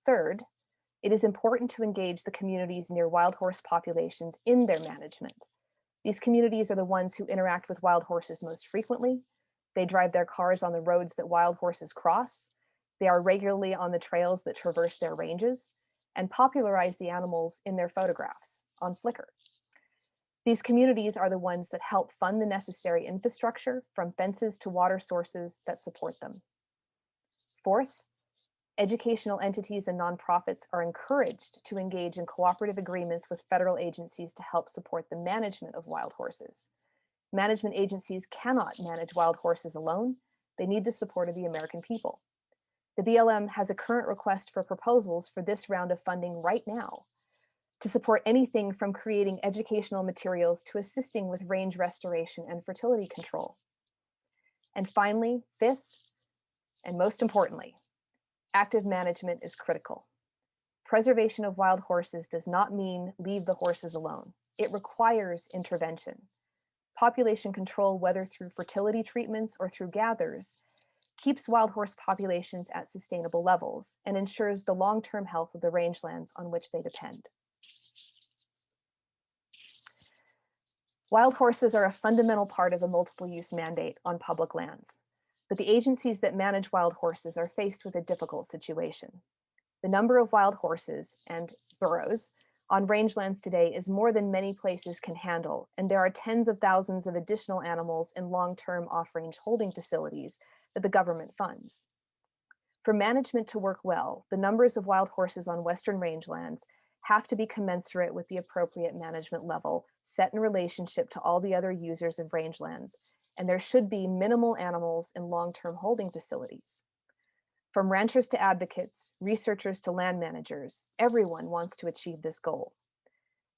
Third, it is important to engage the communities near wild horse populations in their management. These communities are the ones who interact with wild horses most frequently. They drive their cars on the roads that wild horses cross. They are regularly on the trails that traverse their ranges and popularize the animals in their photographs on Flickr. These communities are the ones that help fund the necessary infrastructure from fences to water sources that support them. Fourth, educational entities and nonprofits are encouraged to engage in cooperative agreements with federal agencies to help support the management of wild horses. Management agencies cannot manage wild horses alone. They need the support of the American people. The BLM has a current request for proposals for this round of funding right now to support anything from creating educational materials to assisting with range restoration and fertility control. And finally, fifth, and most importantly, active management is critical. Preservation of wild horses does not mean leave the horses alone. It requires intervention. Population control, whether through fertility treatments or through gathers, keeps wild horse populations at sustainable levels and ensures the long-term health of the rangelands on which they depend. Wild horses are a fundamental part of the multiple use mandate on public lands, but the agencies that manage wild horses are faced with a difficult situation. The number of wild horses and burros on rangelands today is more than many places can handle, and there are tens of thousands of additional animals in long-term off-range holding facilities that the government funds. For management to work well, the numbers of wild horses on Western rangelands have to be commensurate with the appropriate management level set in relationship to all the other users of rangelands, and there should be minimal animals in long-term holding facilities. From ranchers to advocates, researchers to land managers, everyone wants to achieve this goal.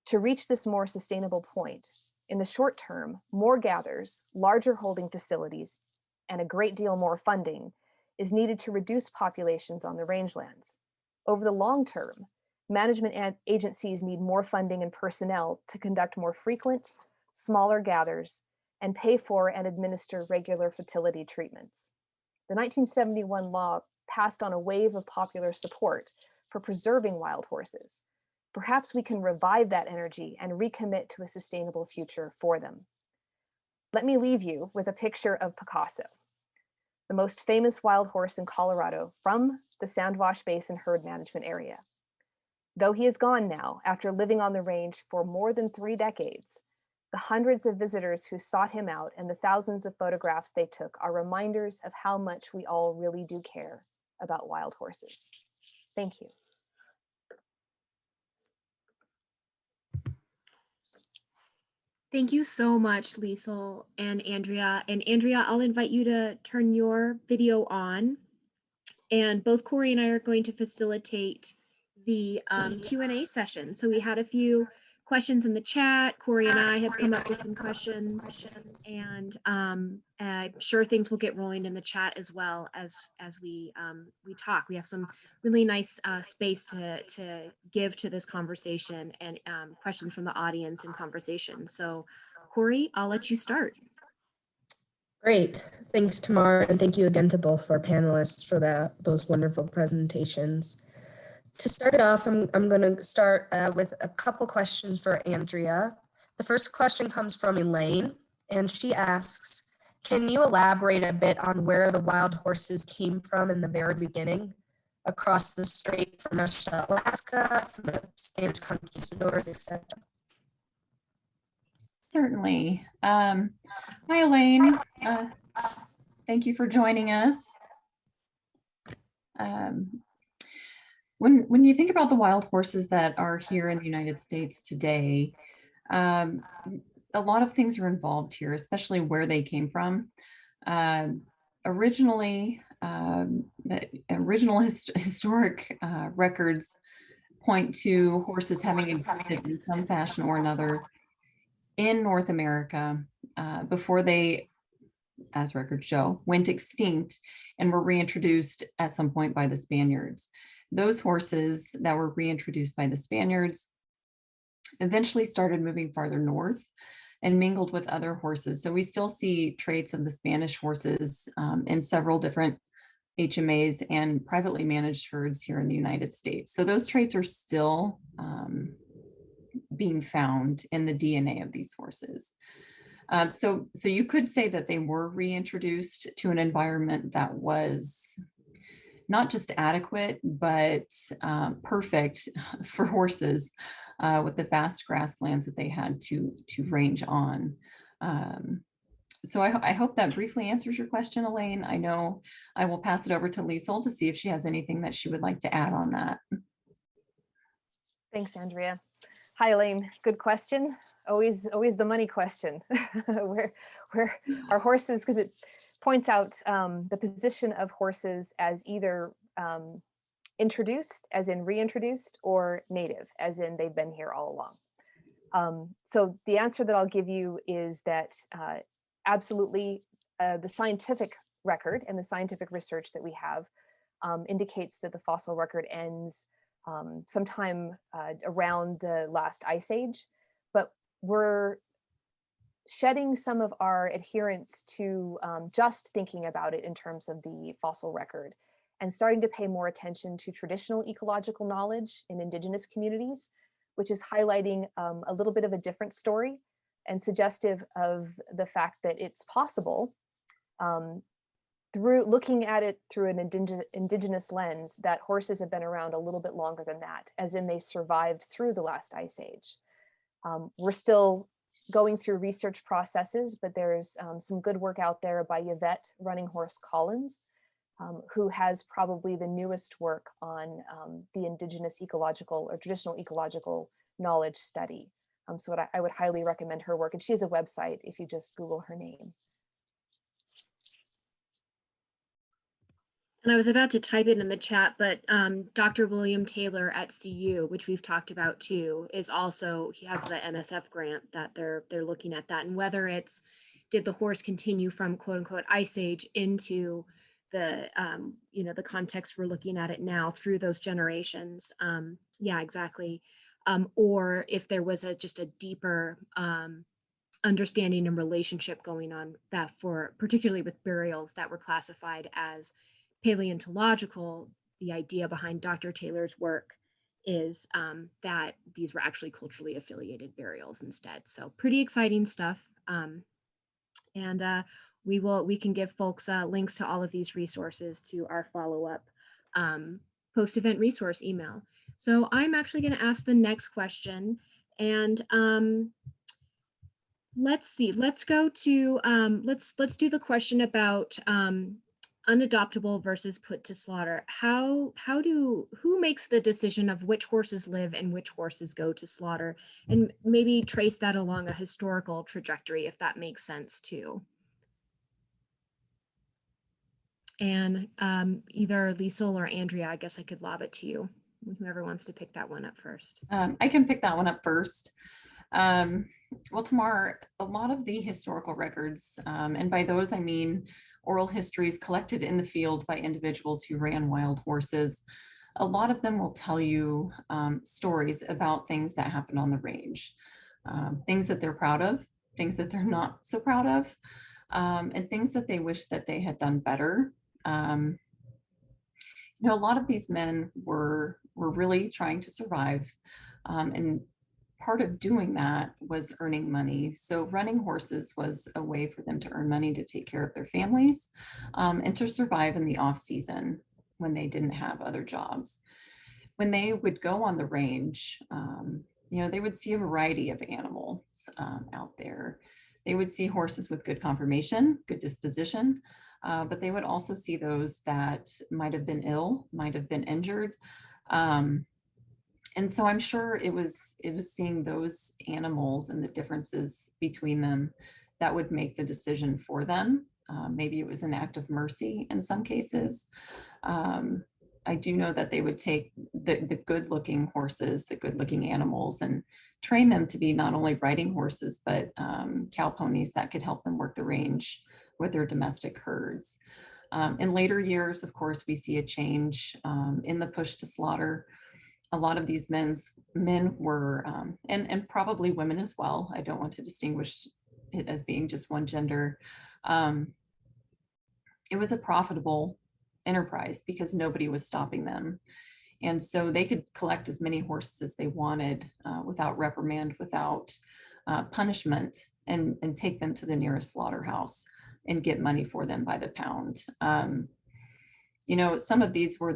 To reach this more sustainable point, in the short term, more gathers, larger holding facilities, and a great deal more funding is needed to reduce populations on the rangelands. Over the long term, management agencies need more funding and personnel to conduct more frequent, smaller gathers and pay for and administer regular fertility treatments. The 1971 law passed on a wave of popular support for preserving wild horses. Perhaps we can revive that energy and recommit to a sustainable future for them. Let me leave you with a picture of Picasso, the most famous wild horse in Colorado from the Sandwash Basin herd management area. Though he is gone now, after living on the range for more than 3 decades, the hundreds of visitors who sought him out and the thousands of photographs they took are reminders of how much we all really do care about wild horses. Thank you. Thank you so much, Liesl and Andrea. And Andrea, I'll invite you to turn your video on. And both Corey and I are going to facilitate the Q&A session. So we had a few questions in the chat. Corey and I have come up with some questions, and I'm sure things will get rolling in the chat as well as we talk. We have some really nice space to give to this conversation, and questions from the audience and conversation. So Corey, I'll let you start. Great. Thanks, Tamar, and thank you again to both of our panelists for those wonderful presentations. To start it off, I'm going to start with a couple questions for Andrea. The first question comes from Elaine, and she asks, can you elaborate a bit on where the wild horses came from in the very beginning, across the strait from Russia to Alaska, from the Spanish conquistadors, etc.? Certainly. Hi, Elaine. Thank you for joining us. When you think about the wild horses that are here in the United States today, a lot of things are involved here, especially where they came from. Originally, the original historic records point to horses having existed in some fashion or another in North America before they, as records show, went extinct and were reintroduced at some point by the Spaniards. Those horses that were reintroduced by the Spaniards eventually started moving farther north and mingled with other horses. So we still see traits of the Spanish horses in several different HMAs and privately managed herds here in the United States. So those traits are still being found in the DNA of these horses. So you could say that they were reintroduced to an environment that was not just adequate, but perfect for horses with the vast grasslands that they had to range on. So I hope that briefly answers your question, Elaine. I know I will pass it over to Liesl to see if she has anything that she would like to add on that. Thanks, Andrea. Hi, Elaine. Good question. Always the money question. where our horses, because it points out the position of horses as either introduced, as in reintroduced, or native, as in they've been here all along. So the answer that I'll give you is that absolutely the scientific record and the scientific research that we have indicates that the fossil record ends sometime around the last ice age, but we're shedding some of our adherence to just thinking about it in terms of the fossil record and starting to pay more attention to traditional ecological knowledge in indigenous communities, which is highlighting a little bit of a different story and suggestive of the fact that it's possible through looking at it through an indigenous lens that horses have been around a little bit longer than that, as in they survived through the last ice age. We're still going through research processes, but there's some good work out there by Yvette Running Horse Collins, who has probably the newest work on the indigenous ecological or traditional ecological knowledge study. So I would highly recommend her work, and she has a website if you just Google her name. And I was about to type it in the chat, but Dr. William Taylor at CU, which we've talked about too, is also, he has the NSF grant that they're looking at that, and whether it's, did the horse continue from quote unquote ice age into the the context we're looking at it now through those generations. Yeah, exactly. Or if there was just a deeper understanding and relationship going on that, for particularly with burials that were classified as paleontological. The idea behind Dr. Taylor's work is that these were actually culturally affiliated burials instead. So pretty exciting stuff. And we can give folks links to all of these resources to our follow-up post-event resource email. So I'm actually going to ask the next question, and let's see. Let's go to let's do the question about unadoptable versus put to slaughter, who makes the decision of which horses live and which horses go to slaughter, and maybe trace that along a historical trajectory, if that makes sense too. And either Liesl or Andrea, I guess I could lob it to you, whoever wants to pick that one up first. I can pick that one up first. Well, Tamar, a lot of the historical records, and by those I mean oral histories collected in the field by individuals who ran wild horses, a lot of them will tell you stories about things that happened on the range, things that they're proud of, things that they're not so proud of, and things that they wish that they had done better. You know, a lot of these men were really trying to survive, and part of doing that was earning money. So running horses was a way for them to earn money to take care of their families, and to survive in the off season when they didn't have other jobs. When they would go on the range, you know, they would see a variety of animals out there. They would see horses with good conformation, good disposition, but they would also see those that might have been ill, might have been injured. And so I'm sure it was seeing those animals and the differences between them that would make the decision for them. Maybe it was an act of mercy in some cases. I do know that they would take the good-looking horses, the good-looking animals, and train them to be not only riding horses, but cow ponies that could help them work the range with their domestic herds. In later years, of course, we see a change in the push to slaughter. A lot of these men were, and probably women as well, I don't want to distinguish it as being just one gender. It was a profitable enterprise because nobody was stopping them. And so they could collect as many horses as they wanted without reprimand, without punishment, and take them to the nearest slaughterhouse and get money for them by the pound. You know, some of these were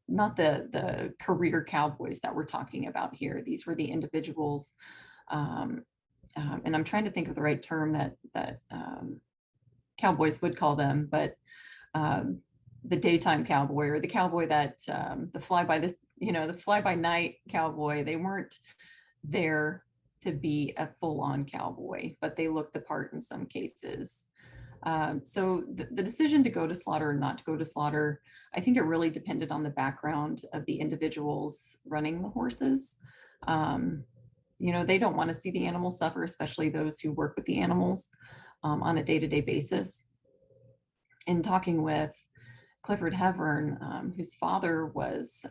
not the career cowboys that we're talking about here. These were the individuals, and I'm trying to think of the right term that cowboys would call them, but the daytime cowboy, or the cowboy that the fly-by-night cowboy. They weren't there to be a full-on cowboy, but they looked the part in some cases. So the decision to go to slaughter or not to go to slaughter, I think it really depended on the background of the individuals running the horses. You know, they don't want to see the animals suffer, especially those who work with the animals on a day-to-day basis. In talking with Clifford Hevern, whose father was,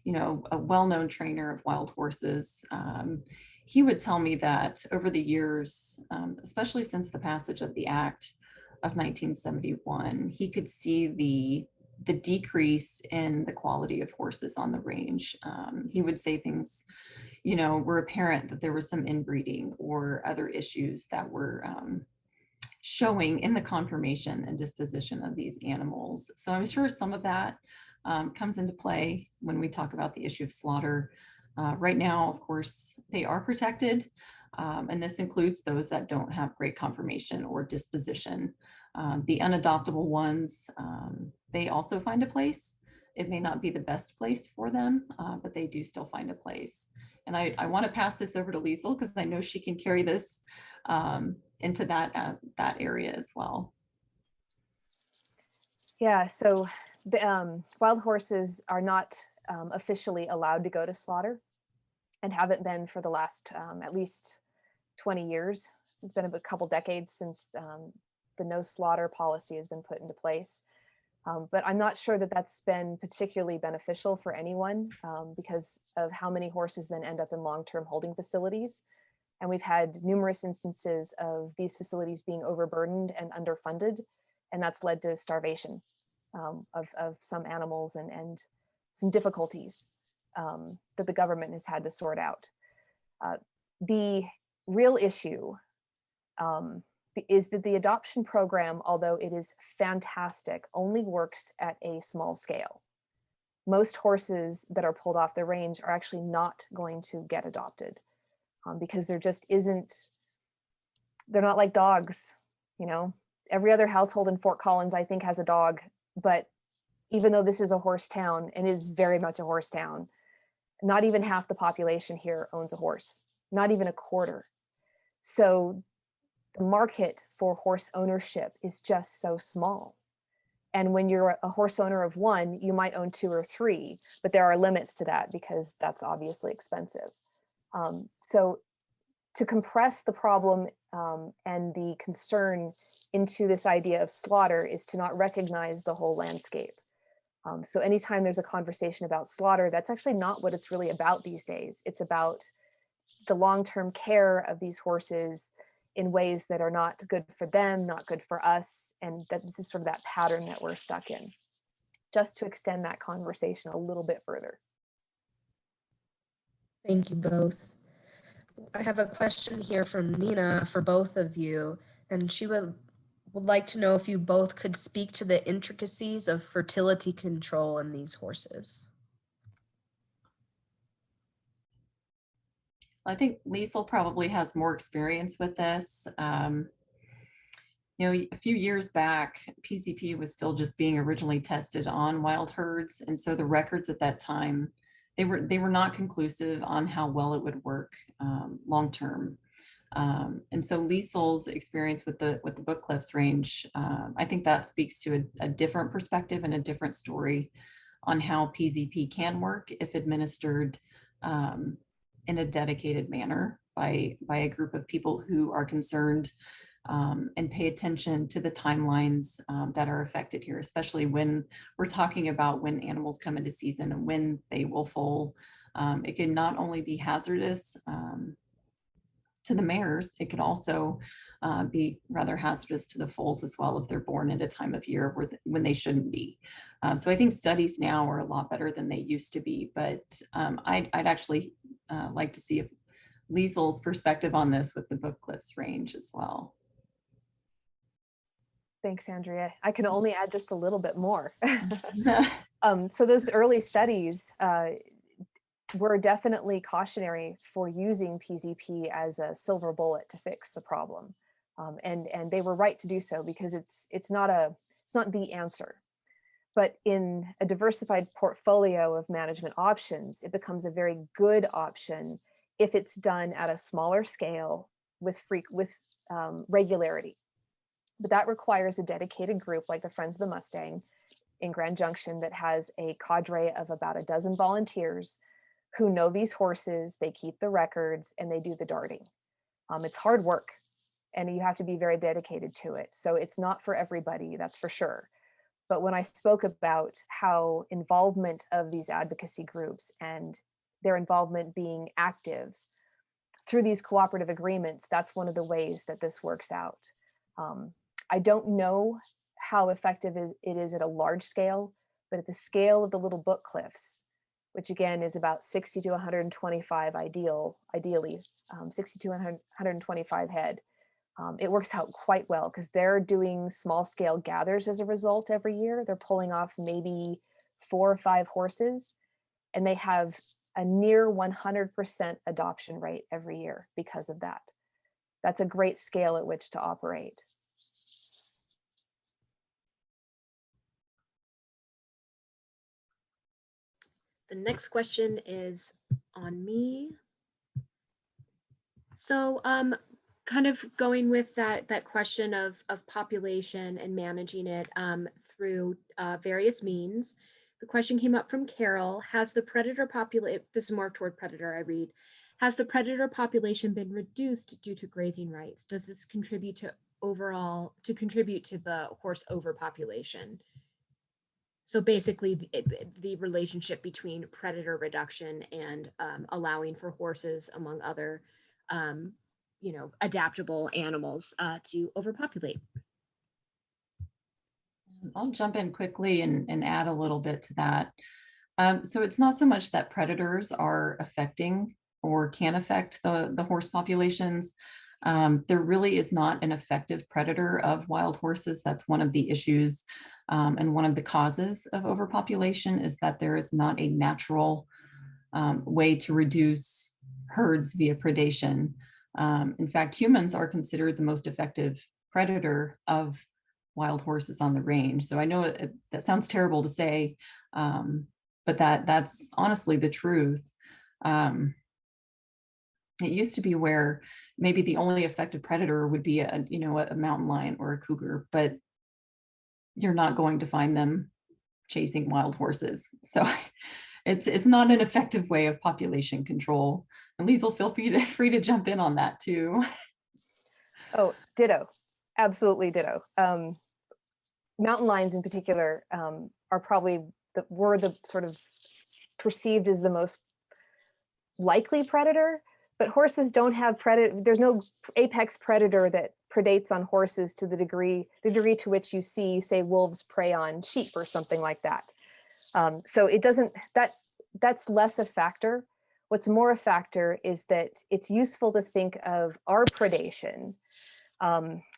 you know, a well-known trainer of wild horses, he would tell me that over the years, especially since the passage of the Act of 1971, he could see the decrease in the quality of horses on the range. He would say things, you know, were apparent that there was some inbreeding or other issues that were showing in the conformation and disposition of these animals. So I'm sure some of that comes into play when we talk about the issue of slaughter. Right now, of course, they are protected, and this includes those that don't have great conformation or disposition. The unadoptable ones, they also find a place. It may not be the best place for them, but they do still find a place. And I want to pass this over to Liesl because I know she can carry this into that area as well. Yeah, so the wild horses are not officially allowed to go to slaughter, and haven't been for the last at least 20 years. It's been a couple decades since the no slaughter policy has been put into place. But I'm not sure that that's been particularly beneficial for anyone because of how many horses then end up in long-term holding facilities. And we've had numerous instances of these facilities being overburdened and underfunded, and that's led to starvation of some animals and some difficulties that the government has had to sort out. The real issue is that the adoption program, although it is fantastic, only works at a small scale. Most horses that are pulled off the range are actually not going to get adopted because there just isn't, they're not like dogs, you know, Every other household in Fort Collins, I think, has a dog, but even though this is a horse town and is very much a horse town, not even half the population here owns a horse, not even a quarter. So the market for horse ownership is just so small. And when you're a horse owner of one, you might own 2 or 3, but there are limits to that because that's obviously expensive. So to compress the problem and the concern into this idea of slaughter is to not recognize the whole landscape. So anytime there's a conversation about slaughter, that's actually not what it's really about these days. It's about the long-term care of these horses in ways that are not good for them, not good for us. And that this is sort of that pattern that we're stuck in, just to extend that conversation a little bit further. Thank you both. I have a question here from Nina for both of you, and she would like to know if you both could speak to the intricacies of fertility control in these horses. I think Liesl probably has more experience with this. You know, a few years back, PZP was still just being originally tested on wild herds, and so the records at that time, they were not conclusive on how well it would work long term. And so Liesl's experience with the Book Cliffs range, I think that speaks to a different perspective and a different story on how PZP can work if administered in a dedicated manner by a group of people who are concerned and pay attention to the timelines that are affected here, especially when we're talking about when animals come into season and when they will foal. It can not only be hazardous to the mares, it can also be rather hazardous to the foals as well if they're born at a time of year when they shouldn't be. So I think studies now are a lot better than they used to be, but I'd actually like to see if Liesl's perspective on this with the Book Cliffs range as well. Thanks, Andrea. I can only add just a little bit more. So those early studies were definitely cautionary for using PZP as a silver bullet to fix the problem. And they were right to do so because it's not the answer. But in a diversified portfolio of management options, it becomes a very good option if it's done at a smaller scale with regularity. But that requires a dedicated group like the Friends of the Mustang in Grand Junction that has a cadre of about a dozen volunteers who know these horses, they keep the records, and they do the darting. It's hard work, and you have to be very dedicated to it. So it's not for everybody, that's for sure. But when I spoke about how involvement of these advocacy groups and their involvement being active through these cooperative agreements, that's one of the ways that this works out. I don't know how effective it is at a large scale, but at the scale of the Little Book Cliffs, which again is about 60 to 125 ideally, 60 to 125 head, it works out quite well because they're doing small scale gathers as a result every year. They're pulling off maybe 4 or 5 horses, and they have a near 100% adoption rate every year because of that. That's a great scale at which to operate. The next question is on me. So kind of going with that question of population and managing it through various means. The question came up from Carol. Has the predator population, this is more toward predator, I read, has the predator population been reduced due to grazing rights? Does this contribute to the horse overpopulation? So basically the relationship between predator reduction and allowing for horses, among other adaptable animals to overpopulate. I'll jump in quickly and add a little bit to that. So it's not so much that predators are affecting or can affect the horse populations. There really is not an effective predator of wild horses. That's one of the issues. And one of the causes of overpopulation is that there is not a natural way to reduce herds via predation. In fact, humans are considered the most effective predator of wild horses on the range. So I know that sounds terrible to say, but that's honestly the truth. It used to be where maybe the only effective predator would be a mountain lion or a cougar, but you're not going to find them chasing wild horses. So it's not an effective way of population control. And Liesl, feel free to jump in on that too. Oh, ditto. Absolutely ditto. Mountain lions in particular are probably were the sort of perceived as the most likely predator, but horses don't have predator. There's no apex predator that predates on horses to the degree to which you see, say, wolves prey on sheep or something like that. So it doesn't, that's less a factor. What's more a factor is that it's useful to think of our predation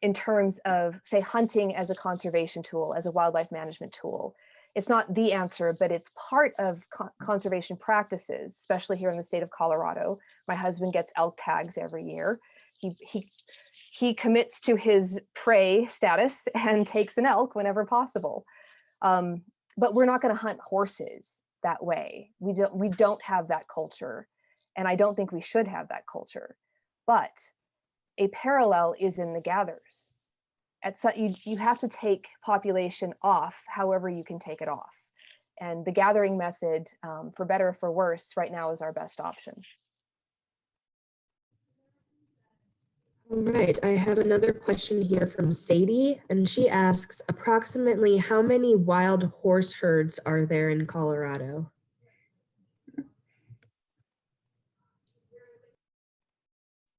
in terms of, say, hunting as a conservation tool, as a wildlife management tool. It's not the answer, but it's part of conservation practices, especially here in the state of Colorado. My husband gets elk tags every year. He commits to his prey status and takes an elk whenever possible. But we're not going to hunt horses that way. We don't have that culture, and I don't think we should have that culture. But a parallel is in the gathers. You have to take population off however you can take it off. And the gathering method, for better or for worse, right now is our best option. All right, I have another question here from Sadie, and she asks, approximately how many wild horse herds are there in Colorado?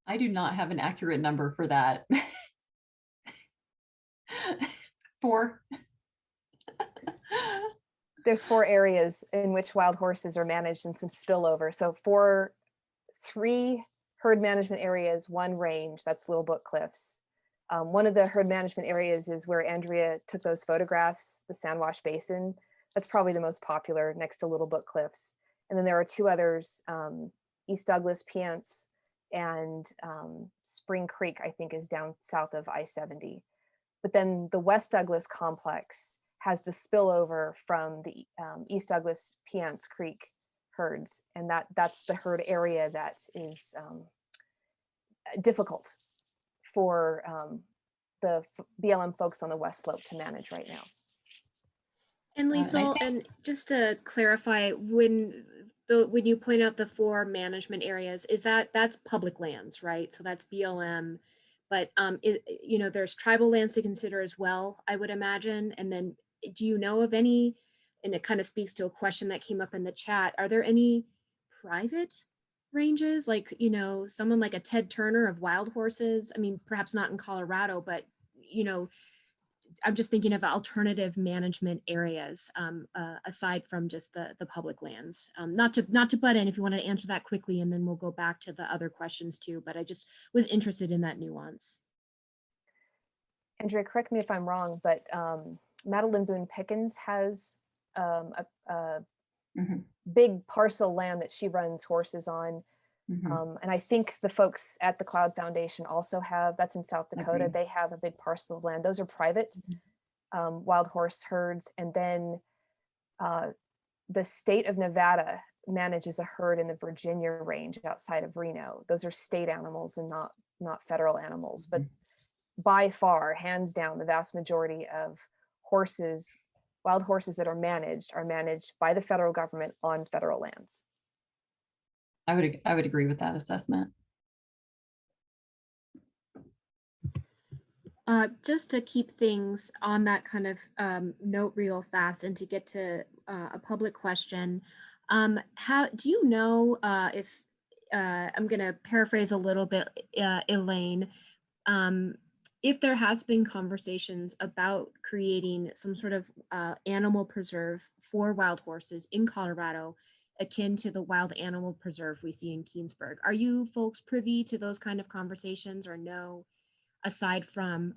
I do not have an accurate number for that. 4. There's 4 areas in which wild horses are managed and some spillover. So 3 herd management areas, 1 range, that's Little Book Cliffs. One of the herd management areas is where Andrea took those photographs, the Sandwash Basin. That's probably the most popular, next to Little Book Cliffs. And then there are 2 others, East Douglas, Piance, and Spring Creek, I think, is down south of I-70. But then the West Douglas complex has the spillover from the East Douglas, Piance Creek herds. And that's the herd area that is difficult for the BLM folks on the West Slope to manage right now. And Liesl, and just to clarify, when you point out the 4 management areas, that's public lands, right? So that's BLM, but there's tribal lands to consider as well, I would imagine. And then, do you know of any? And it kind of speaks to a question that came up in the chat. Are there any private ranges, like someone like a Ted Turner of wild horses? I mean, perhaps not in Colorado, but I'm just thinking of alternative management areas aside from just the public lands. Not to butt in if you want to answer that quickly, and then we'll go back to the other questions too, but I just was interested in that nuance. Andrea, correct me if I'm wrong, but Madeline Boone Pickens has a big parcel land that she runs horses on. And I think the folks at the Cloud Foundation also have, that's in South Dakota, they have a big parcel of land. Those are private wild horse herds. And then the state of Nevada manages a herd in the Virginia range outside of Reno. Those are state animals and not federal animals. But by far, hands down, the vast majority of horses, wild horses that are managed by the federal government on federal lands. I would agree with that assessment. Just to keep thing on that kind of note real fast, and to get to a public question, how do you know if I'm going to paraphrase a little bit, Elaine, if there has been conversations about creating some sort of animal preserve for wild horses in Colorado, akin to the wild animal preserve we see in Keensburg? Are you folks privy to those kind of conversations, or no, aside from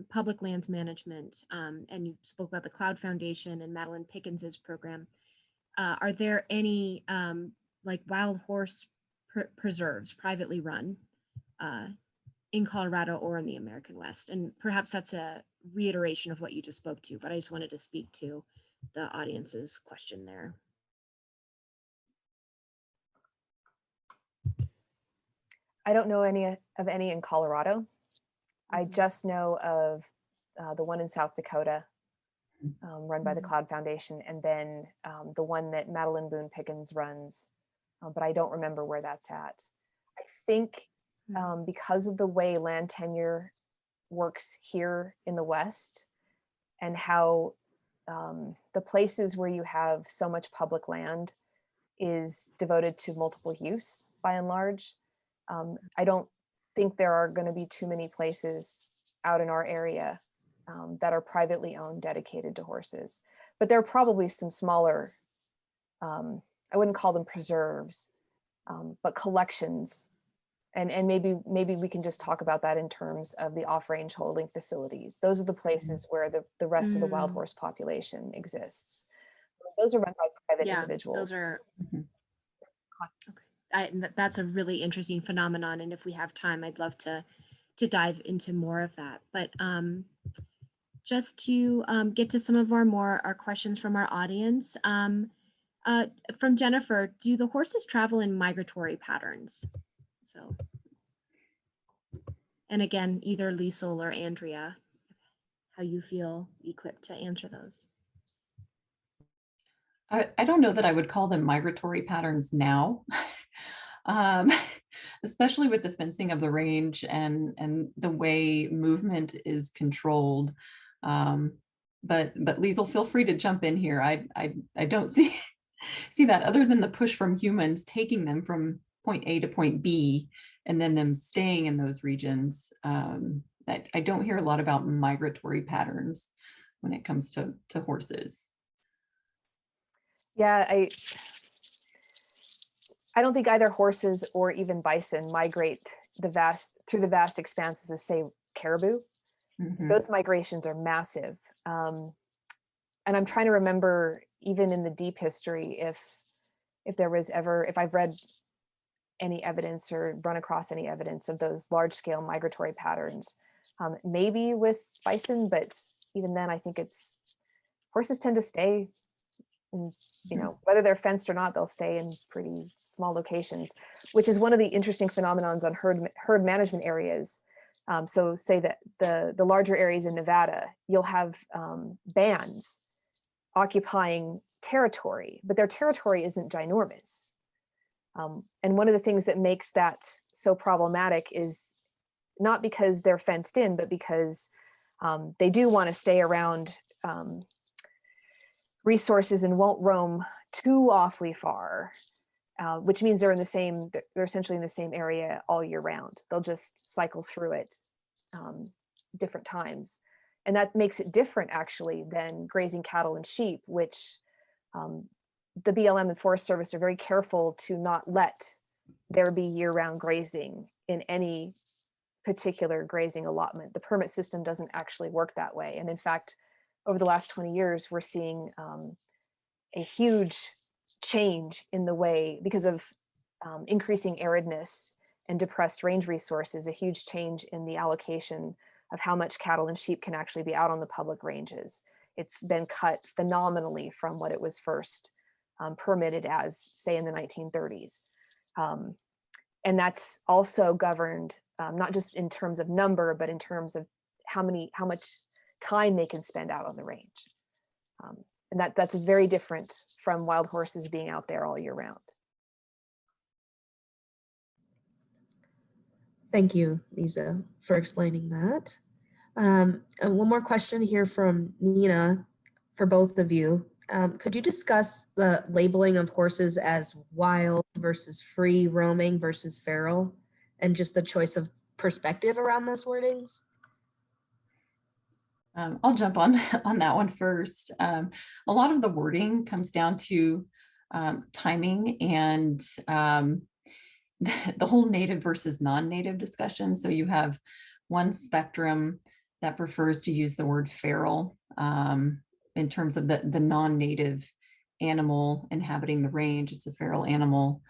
public lands management? And you spoke about the Cloud Foundation and Madeline Pickens's program. Are there any like wild horse preserves privately run in Colorado or in the American West? And perhaps that's a reiteration of what you just spoke to, but I just wanted to speak to the audience's question there. I don't know any in Colorado. I just know of the one in South Dakota, run by the Cloud Foundation, and then the one that Madeline Boone Pickens runs, but I don't remember where that's at. I think because of the way land tenure works here in the West, and how the places where you have so much public land is devoted to multiple use by and large, I don't think there are going to be too many places out in our area that are privately owned, dedicated to horses. But there are probably some smaller, I wouldn't call them preserves, but collections. And maybe we can just talk about that in terms of the off-range holding facilities. Those are the places where the rest of the wild horse population exists. Those are run by private individuals. Those are, that's a really interesting phenomenon. And if we have time, I'd love to dive into more of that. But just to get to some of our questions from our audience, from Jennifer, do the horses travel in migratory patterns? So, and again, either Liesl or Andrea, how you feel equipped to answer those. I don't know that I would call them migratory patterns now, especially with the fencing of the range and the way movement is controlled. But Liesl, feel free to jump in here. I don't see that, other than the push from humans taking them from point A to point B and then them staying in those regions. I don't hear a lot about migratory patterns when it comes to horses. Yeah, I don't think either horses or even bison migrate through the vast expanses of, say, caribou. Those migrations are massive. And I'm trying to remember, even in the deep history, if there was ever, if I've read any evidence or run across any evidence of those large scale migratory patterns, maybe with bison, but even then I think horses tend to stay in, whether they're fenced or not, they'll stay in pretty small locations, which is one of the interesting phenomenons on herd management areas. So say that the larger areas in Nevada, you'll have bands occupying territory, but their territory isn't ginormous. And one of the things that makes that so problematic is not because they're fenced in, but because they do want to stay around resources and won't roam too awfully far, which means they're essentially in the same area all year round. They'll just cycle through it different times. And that makes it different actually than grazing cattle and sheep, which the BLM and Forest Service are very careful to not let there be year-round grazing in any particular grazing allotment. The permit system doesn't actually work that way. And in fact, over the last 20 years, we're seeing a huge change in the way, because of increasing aridness and depressed range resources, a huge change in the allocation of how much cattle and sheep can actually be out on the public ranges. It's been cut phenomenally from what it was first permitted as, say, in the 1930s. And that's also governed not just in terms of number, but in terms of how much time they can spend out on the range. And that's very different from wild horses being out there all year round. Thank you, Lisa, for explaining that. And one more question here from Nina for both of you. Could you discuss the labeling of horses as wild versus free roaming versus feral, and just the choice of perspective around those wordings? I'll jump on that one first. A lot of the wording comes down to timing and the whole native versus non-native discussion. So you have one spectrum that prefers to use the word feral in terms of the non-native animal inhabiting the range. It's a feral animal.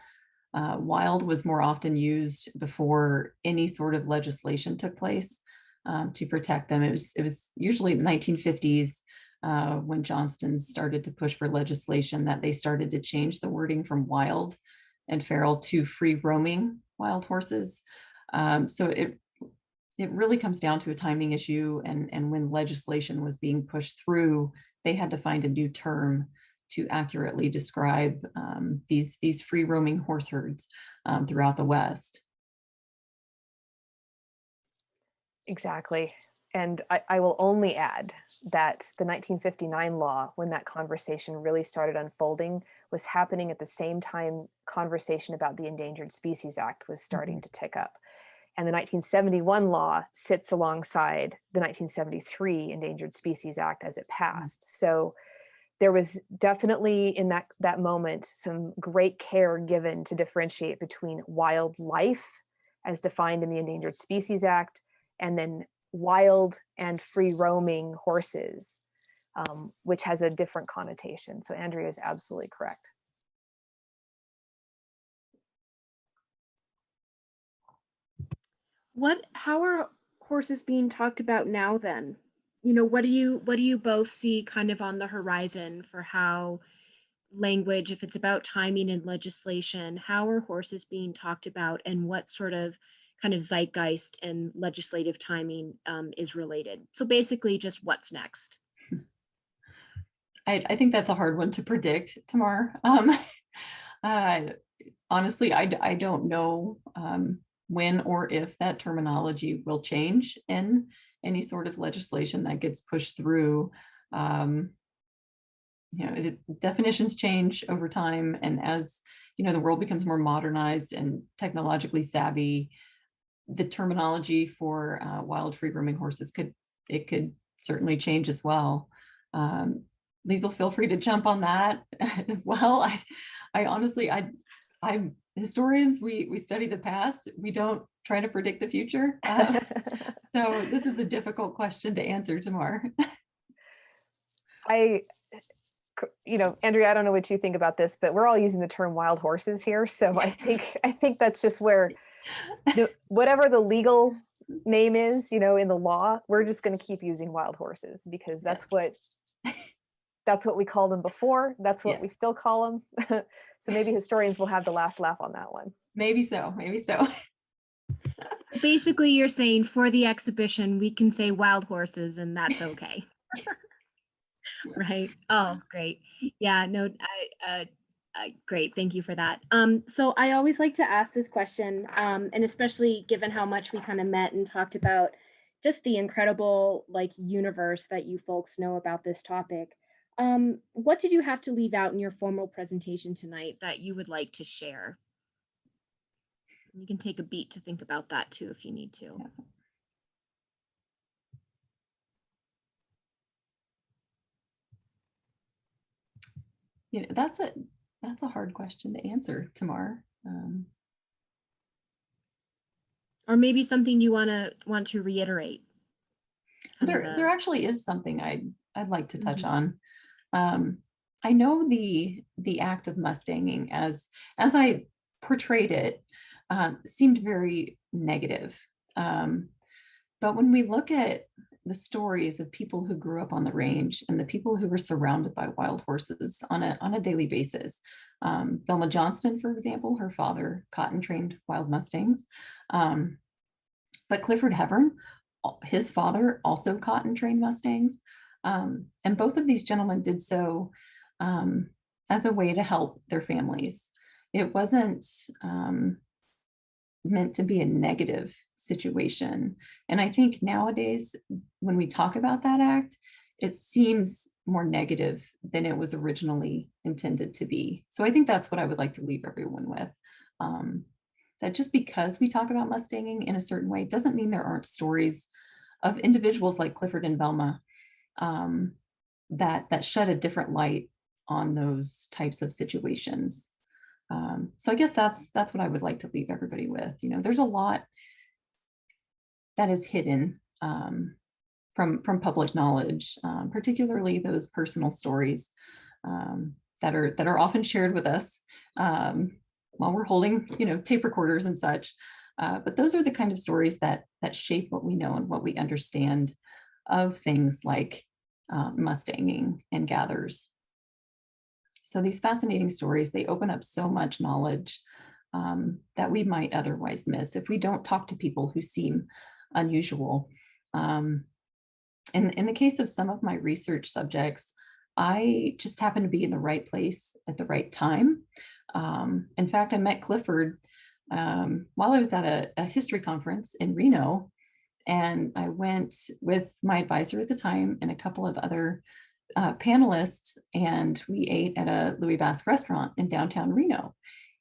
Wild was more often used before any sort of legislation took place. to protect them. It was usually the 1950s when Johnston started to push for legislation that they started to change the wording from wild and feral to free roaming wild horses. So it really comes down to a timing issue, and when legislation was being pushed through, they had to find a new term to accurately describe these free roaming horse herds throughout the West. Exactly. And I will only add that the 1959 law, when that conversation really started unfolding, was happening at the same time conversation about the Endangered Species Act was starting to tick up. And the 1971 law sits alongside the 1973 Endangered Species Act as it passed. So there was definitely in that moment some great care given to differentiate between wildlife as defined in the Endangered Species Act and then wild and free roaming horses, which has a different connotation. So Andrea is absolutely correct. How are horses being talked about now then? You know, what do you both see kind of on the horizon for how language, if it's about timing and legislation, how are horses being talked about, and what sort of kind of zeitgeist and legislative timing is related? So basically just what's next. I think that's a hard one to predict, Tamar. Honestly, I don't know when or if that terminology will change in any sort of legislation that gets pushed through. Definitions change over time, and as the world becomes more modernized and technologically savvy, the terminology for wild free roaming horses could certainly change as well. Liesl, feel free to jump on that as well. I honestly, I'm historians. We study the past. We don't try to predict the future. So this is a difficult question to answer, Tamar. Andrea, I don't know what you think about this, but we're all using the term wild horses here. So yes. I think that's just where whatever the legal name is, in the law, we're just going to keep using wild horses because that's what we called them before. That's what we still call them. So maybe historians will have the last laugh on that one. Maybe so. Basically, you're saying for the exhibition, we can say wild horses and that's okay. Right. Oh, great. Yeah, no, great. Thank you for that. So I always like to ask this question, and especially given how much we kind of met and talked about just the incredible universe that you folks know about this topic. What did you have to leave out in your formal presentation tonight that you would like to share? You can take a beat to think about that too if you need to. That's a hard question to answer, Tamar. Or maybe something you want to reiterate. There actually is something I'd like to touch on. I know the act of Mustanging as I portrayed it seemed very negative. But when we look at the stories of people who grew up on the range and the people who were surrounded by wild horses on a daily basis, Velma Johnston, for example, her father cotton trained wild Mustangs. But Clifford Hevern, his father also cotton trained Mustangs. And both of these gentlemen did so as a way to help their families. It wasn't meant to be a negative situation. And I think nowadays, when we talk about that act, it seems more negative than it was originally intended to be. So I think that's what I would like to leave everyone with. That just because we talk about Mustanging in a certain way doesn't mean there aren't stories of individuals like Clifford and Belma that shed a different light on those types of situations. So I guess that's what I would like to leave everybody with. There's a lot that is hidden from public knowledge, particularly those personal stories that are often shared with us while we're holding tape recorders and such. But those are the kind of stories that shape what we know and what we understand of things like Mustanging and gathers. So these fascinating stories, they open up so much knowledge that we might otherwise miss if we don't talk to people who seem unusual. In the case of some of my research subjects, I just happened to be in the right place at the right time. In fact, I met Clifford while I was at a history conference in Reno, and I went with my advisor at the time and a couple of other panelists, and we ate at a Louis Basque restaurant in downtown Reno.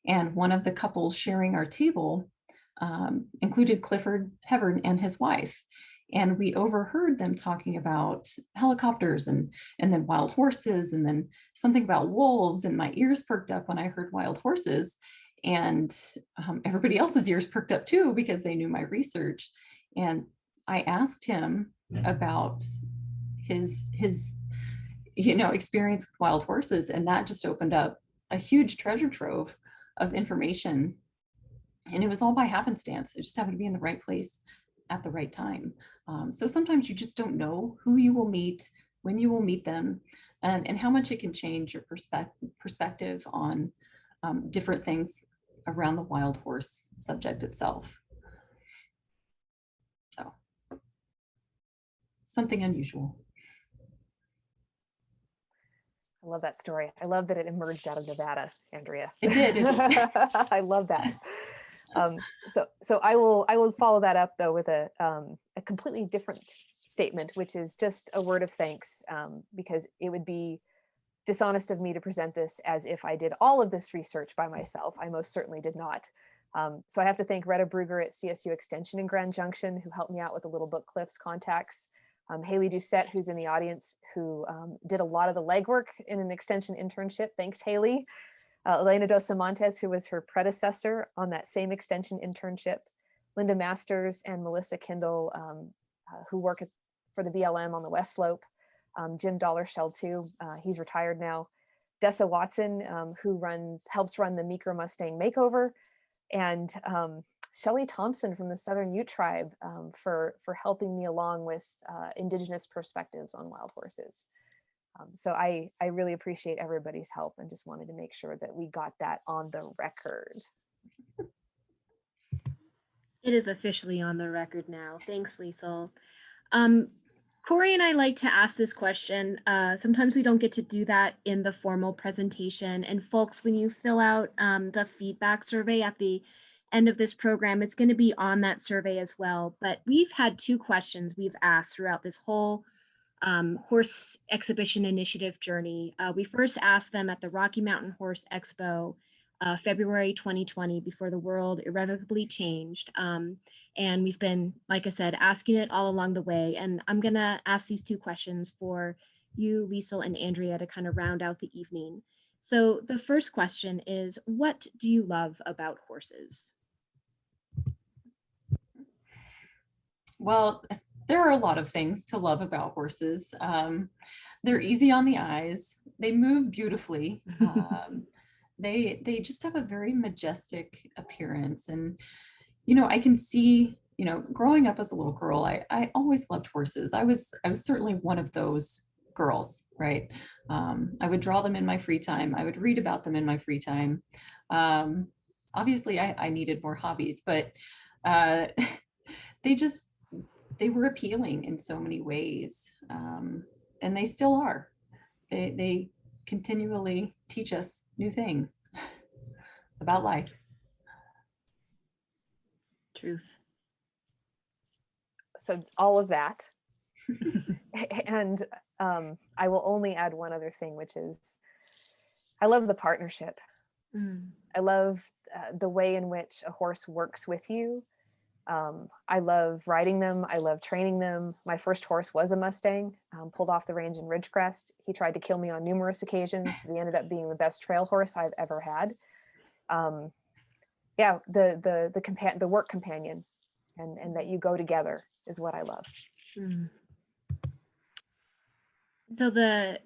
And one of the couples sharing our table included Clifford Hevern and his wife. And we overheard them talking about helicopters and then wild horses, and then something about wolves. And my ears perked up when I heard wild horses. And everybody else's ears perked up too, because they knew my research. And I asked him about his experience with wild horses, and that just opened up a huge treasure trove of information. And it was all by happenstance. It just happened to be in the right place at the right time. So sometimes you just don't know who you will meet, when you will meet them, and how much it can change your perspective on different things around the wild horse subject itself. So something unusual. I love that story. I love that it emerged out of Nevada, Andrea. It did. I love that. So I will follow that up though with a completely different statement, which is just a word of thanks, because it would be dishonest of me to present this as if I did all of this research by myself. I most certainly did not. So I have to thank Retta Brugger at CSU Extension in Grand Junction, who helped me out with the Little Book Clips contacts. Haley Doucette, who's in the audience, who did a lot of the legwork in an extension internship. Thanks, Haley. Elena Dosa Montes, who was her predecessor on that same extension internship. Linda Masters and Melissa Kindle, who work for the BLM on the West Slope. Jim Dollarshell too, he's retired now. Dessa Watson, who helps run the Micro Mustang Makeover. And Shelley Thompson from the Southern Ute Tribe for helping me along with Indigenous perspectives on wild horses. So I really appreciate everybody's help and just wanted to make sure that we got that on the record. It is officially on the record now. Thanks, Liesl. Corey and I like to ask this question. Sometimes we don't get to do that in the formal presentation. And folks, when you fill out the feedback survey at the end of this program, it's going to be on that survey as well. But we've had two questions we've asked throughout this whole horse exhibition initiative journey. We first asked them at the Rocky Mountain Horse Expo, February 2020, before the world irrevocably changed. And we've been, like I said, asking it all along the way. And I'm going to ask these two questions for you, Liesl and Andrea, to kind of round out the evening. So the first question is, what do you love about horses? Well, there are a lot of things to love about horses. They're easy on the eyes. They move beautifully. They just have a very majestic appearance. And, I can see, growing up as a little girl, I always loved horses. I was certainly one of those girls, right? I would draw them in my free time. I would read about them in my free time. Obviously, I needed more hobbies, but they were appealing in so many ways, and they still are. They continually teach us new things about life. Truth. So all of that. And I will only add one other thing, which is I love the partnership. I love the way in which a horse works with you. I love riding them. I love training them. My first horse was a Mustang, pulled off the range in Ridgecrest. He tried to kill me on numerous occasions, but he ended up being the best trail horse I've ever had. Yeah, the work companion and that you go together is what I love. So the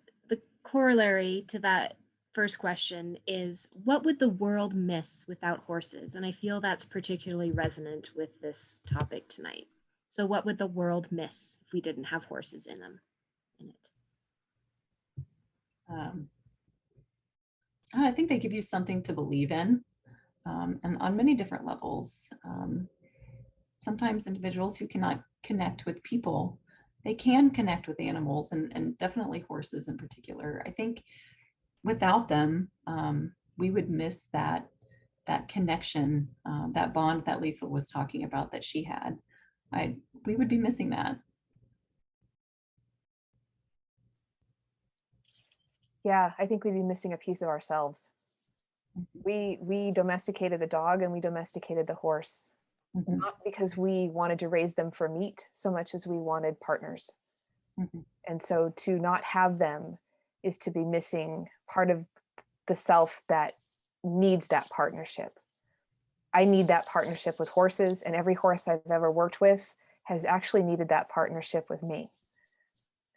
corollary to that first question is, what would the world miss without horses? And I feel that's particularly resonant with this topic tonight. So what would the world miss if we didn't have horses in it? I think they give you something to believe in, and on many different levels. Sometimes individuals who cannot connect with people, they can connect with animals, and definitely horses in particular. I think without them, we would miss that connection, that bond that Liesl was talking about that she had. We would be missing that. Yeah, I think we'd be missing a piece of ourselves. We domesticated the dog and we domesticated the horse, not because we wanted to raise them for meat so much as we wanted partners. And so to not have them is to be missing part of the self that needs that partnership. I need that partnership with horses, and every horse I've ever worked with has actually needed that partnership with me.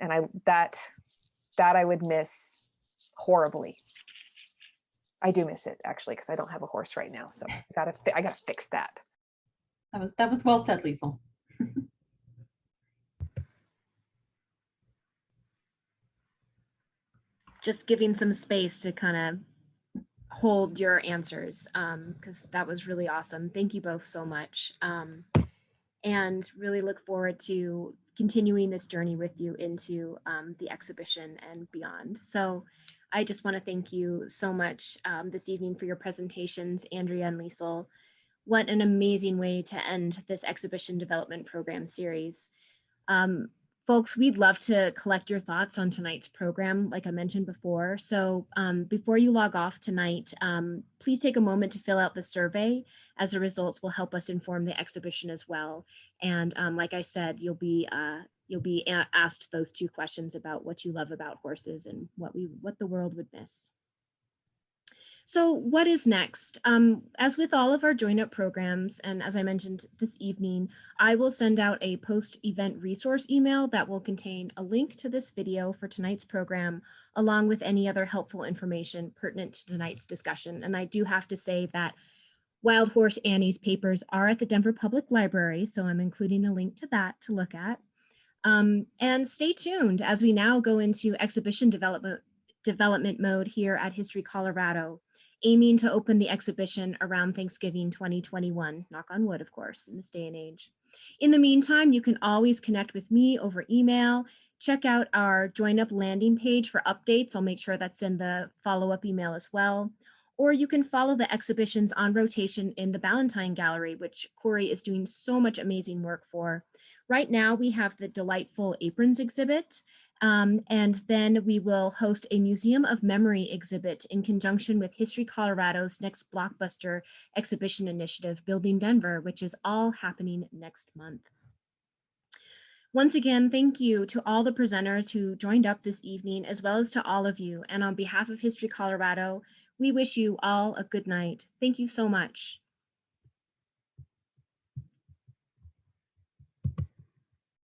And that I would miss horribly. I do miss it, actually, because I don't have a horse right now, so I gotta fix that. That was well said, Liesl. Just giving some space to kind of hold your answers, because that was really awesome. Thank you both so much, and really look forward to continuing this journey with you into the exhibition and beyond. So I just want to thank you so much this evening for your presentations, Andrea and Liesl. What an amazing way to end this exhibition development program series. Folks, we'd love to collect your thoughts on tonight's program, like I mentioned before. So before you log off tonight, please take a moment to fill out the survey, as the results will help us inform the exhibition as well. And like I said, you'll be asked those 2 questions about what you love about horses and what the world would miss. So what is next? As with all of our Join Up programs, and as I mentioned this evening, I will send out a post-event resource email that will contain a link to this video for tonight's program, along with any other helpful information pertinent to tonight's discussion. And I do have to say that Wild Horse Annie's papers are at the Denver Public Library, so I'm including a link to that to look at. And stay tuned as we now go into exhibition development mode here at History Colorado, aiming to open the exhibition around Thanksgiving 2021, knock on wood, of course, in this day and age. In the meantime, you can always connect with me over email. Check out our Join Up landing page for updates. I'll make sure that's in the follow-up email as well. Or you can follow the exhibitions on rotation in the Ballantine Gallery, which Corey is doing so much amazing work for. Right now, we have the Delightful Aprons exhibit, and then we will host a Museum of Memory exhibit in conjunction with History Colorado's next blockbuster exhibition initiative, Building Denver, which is all happening next month. Once again, thank you to all the presenters who joined up this evening, as well as to all of you. And on behalf of History Colorado, we wish you all a good night. Thank you so much.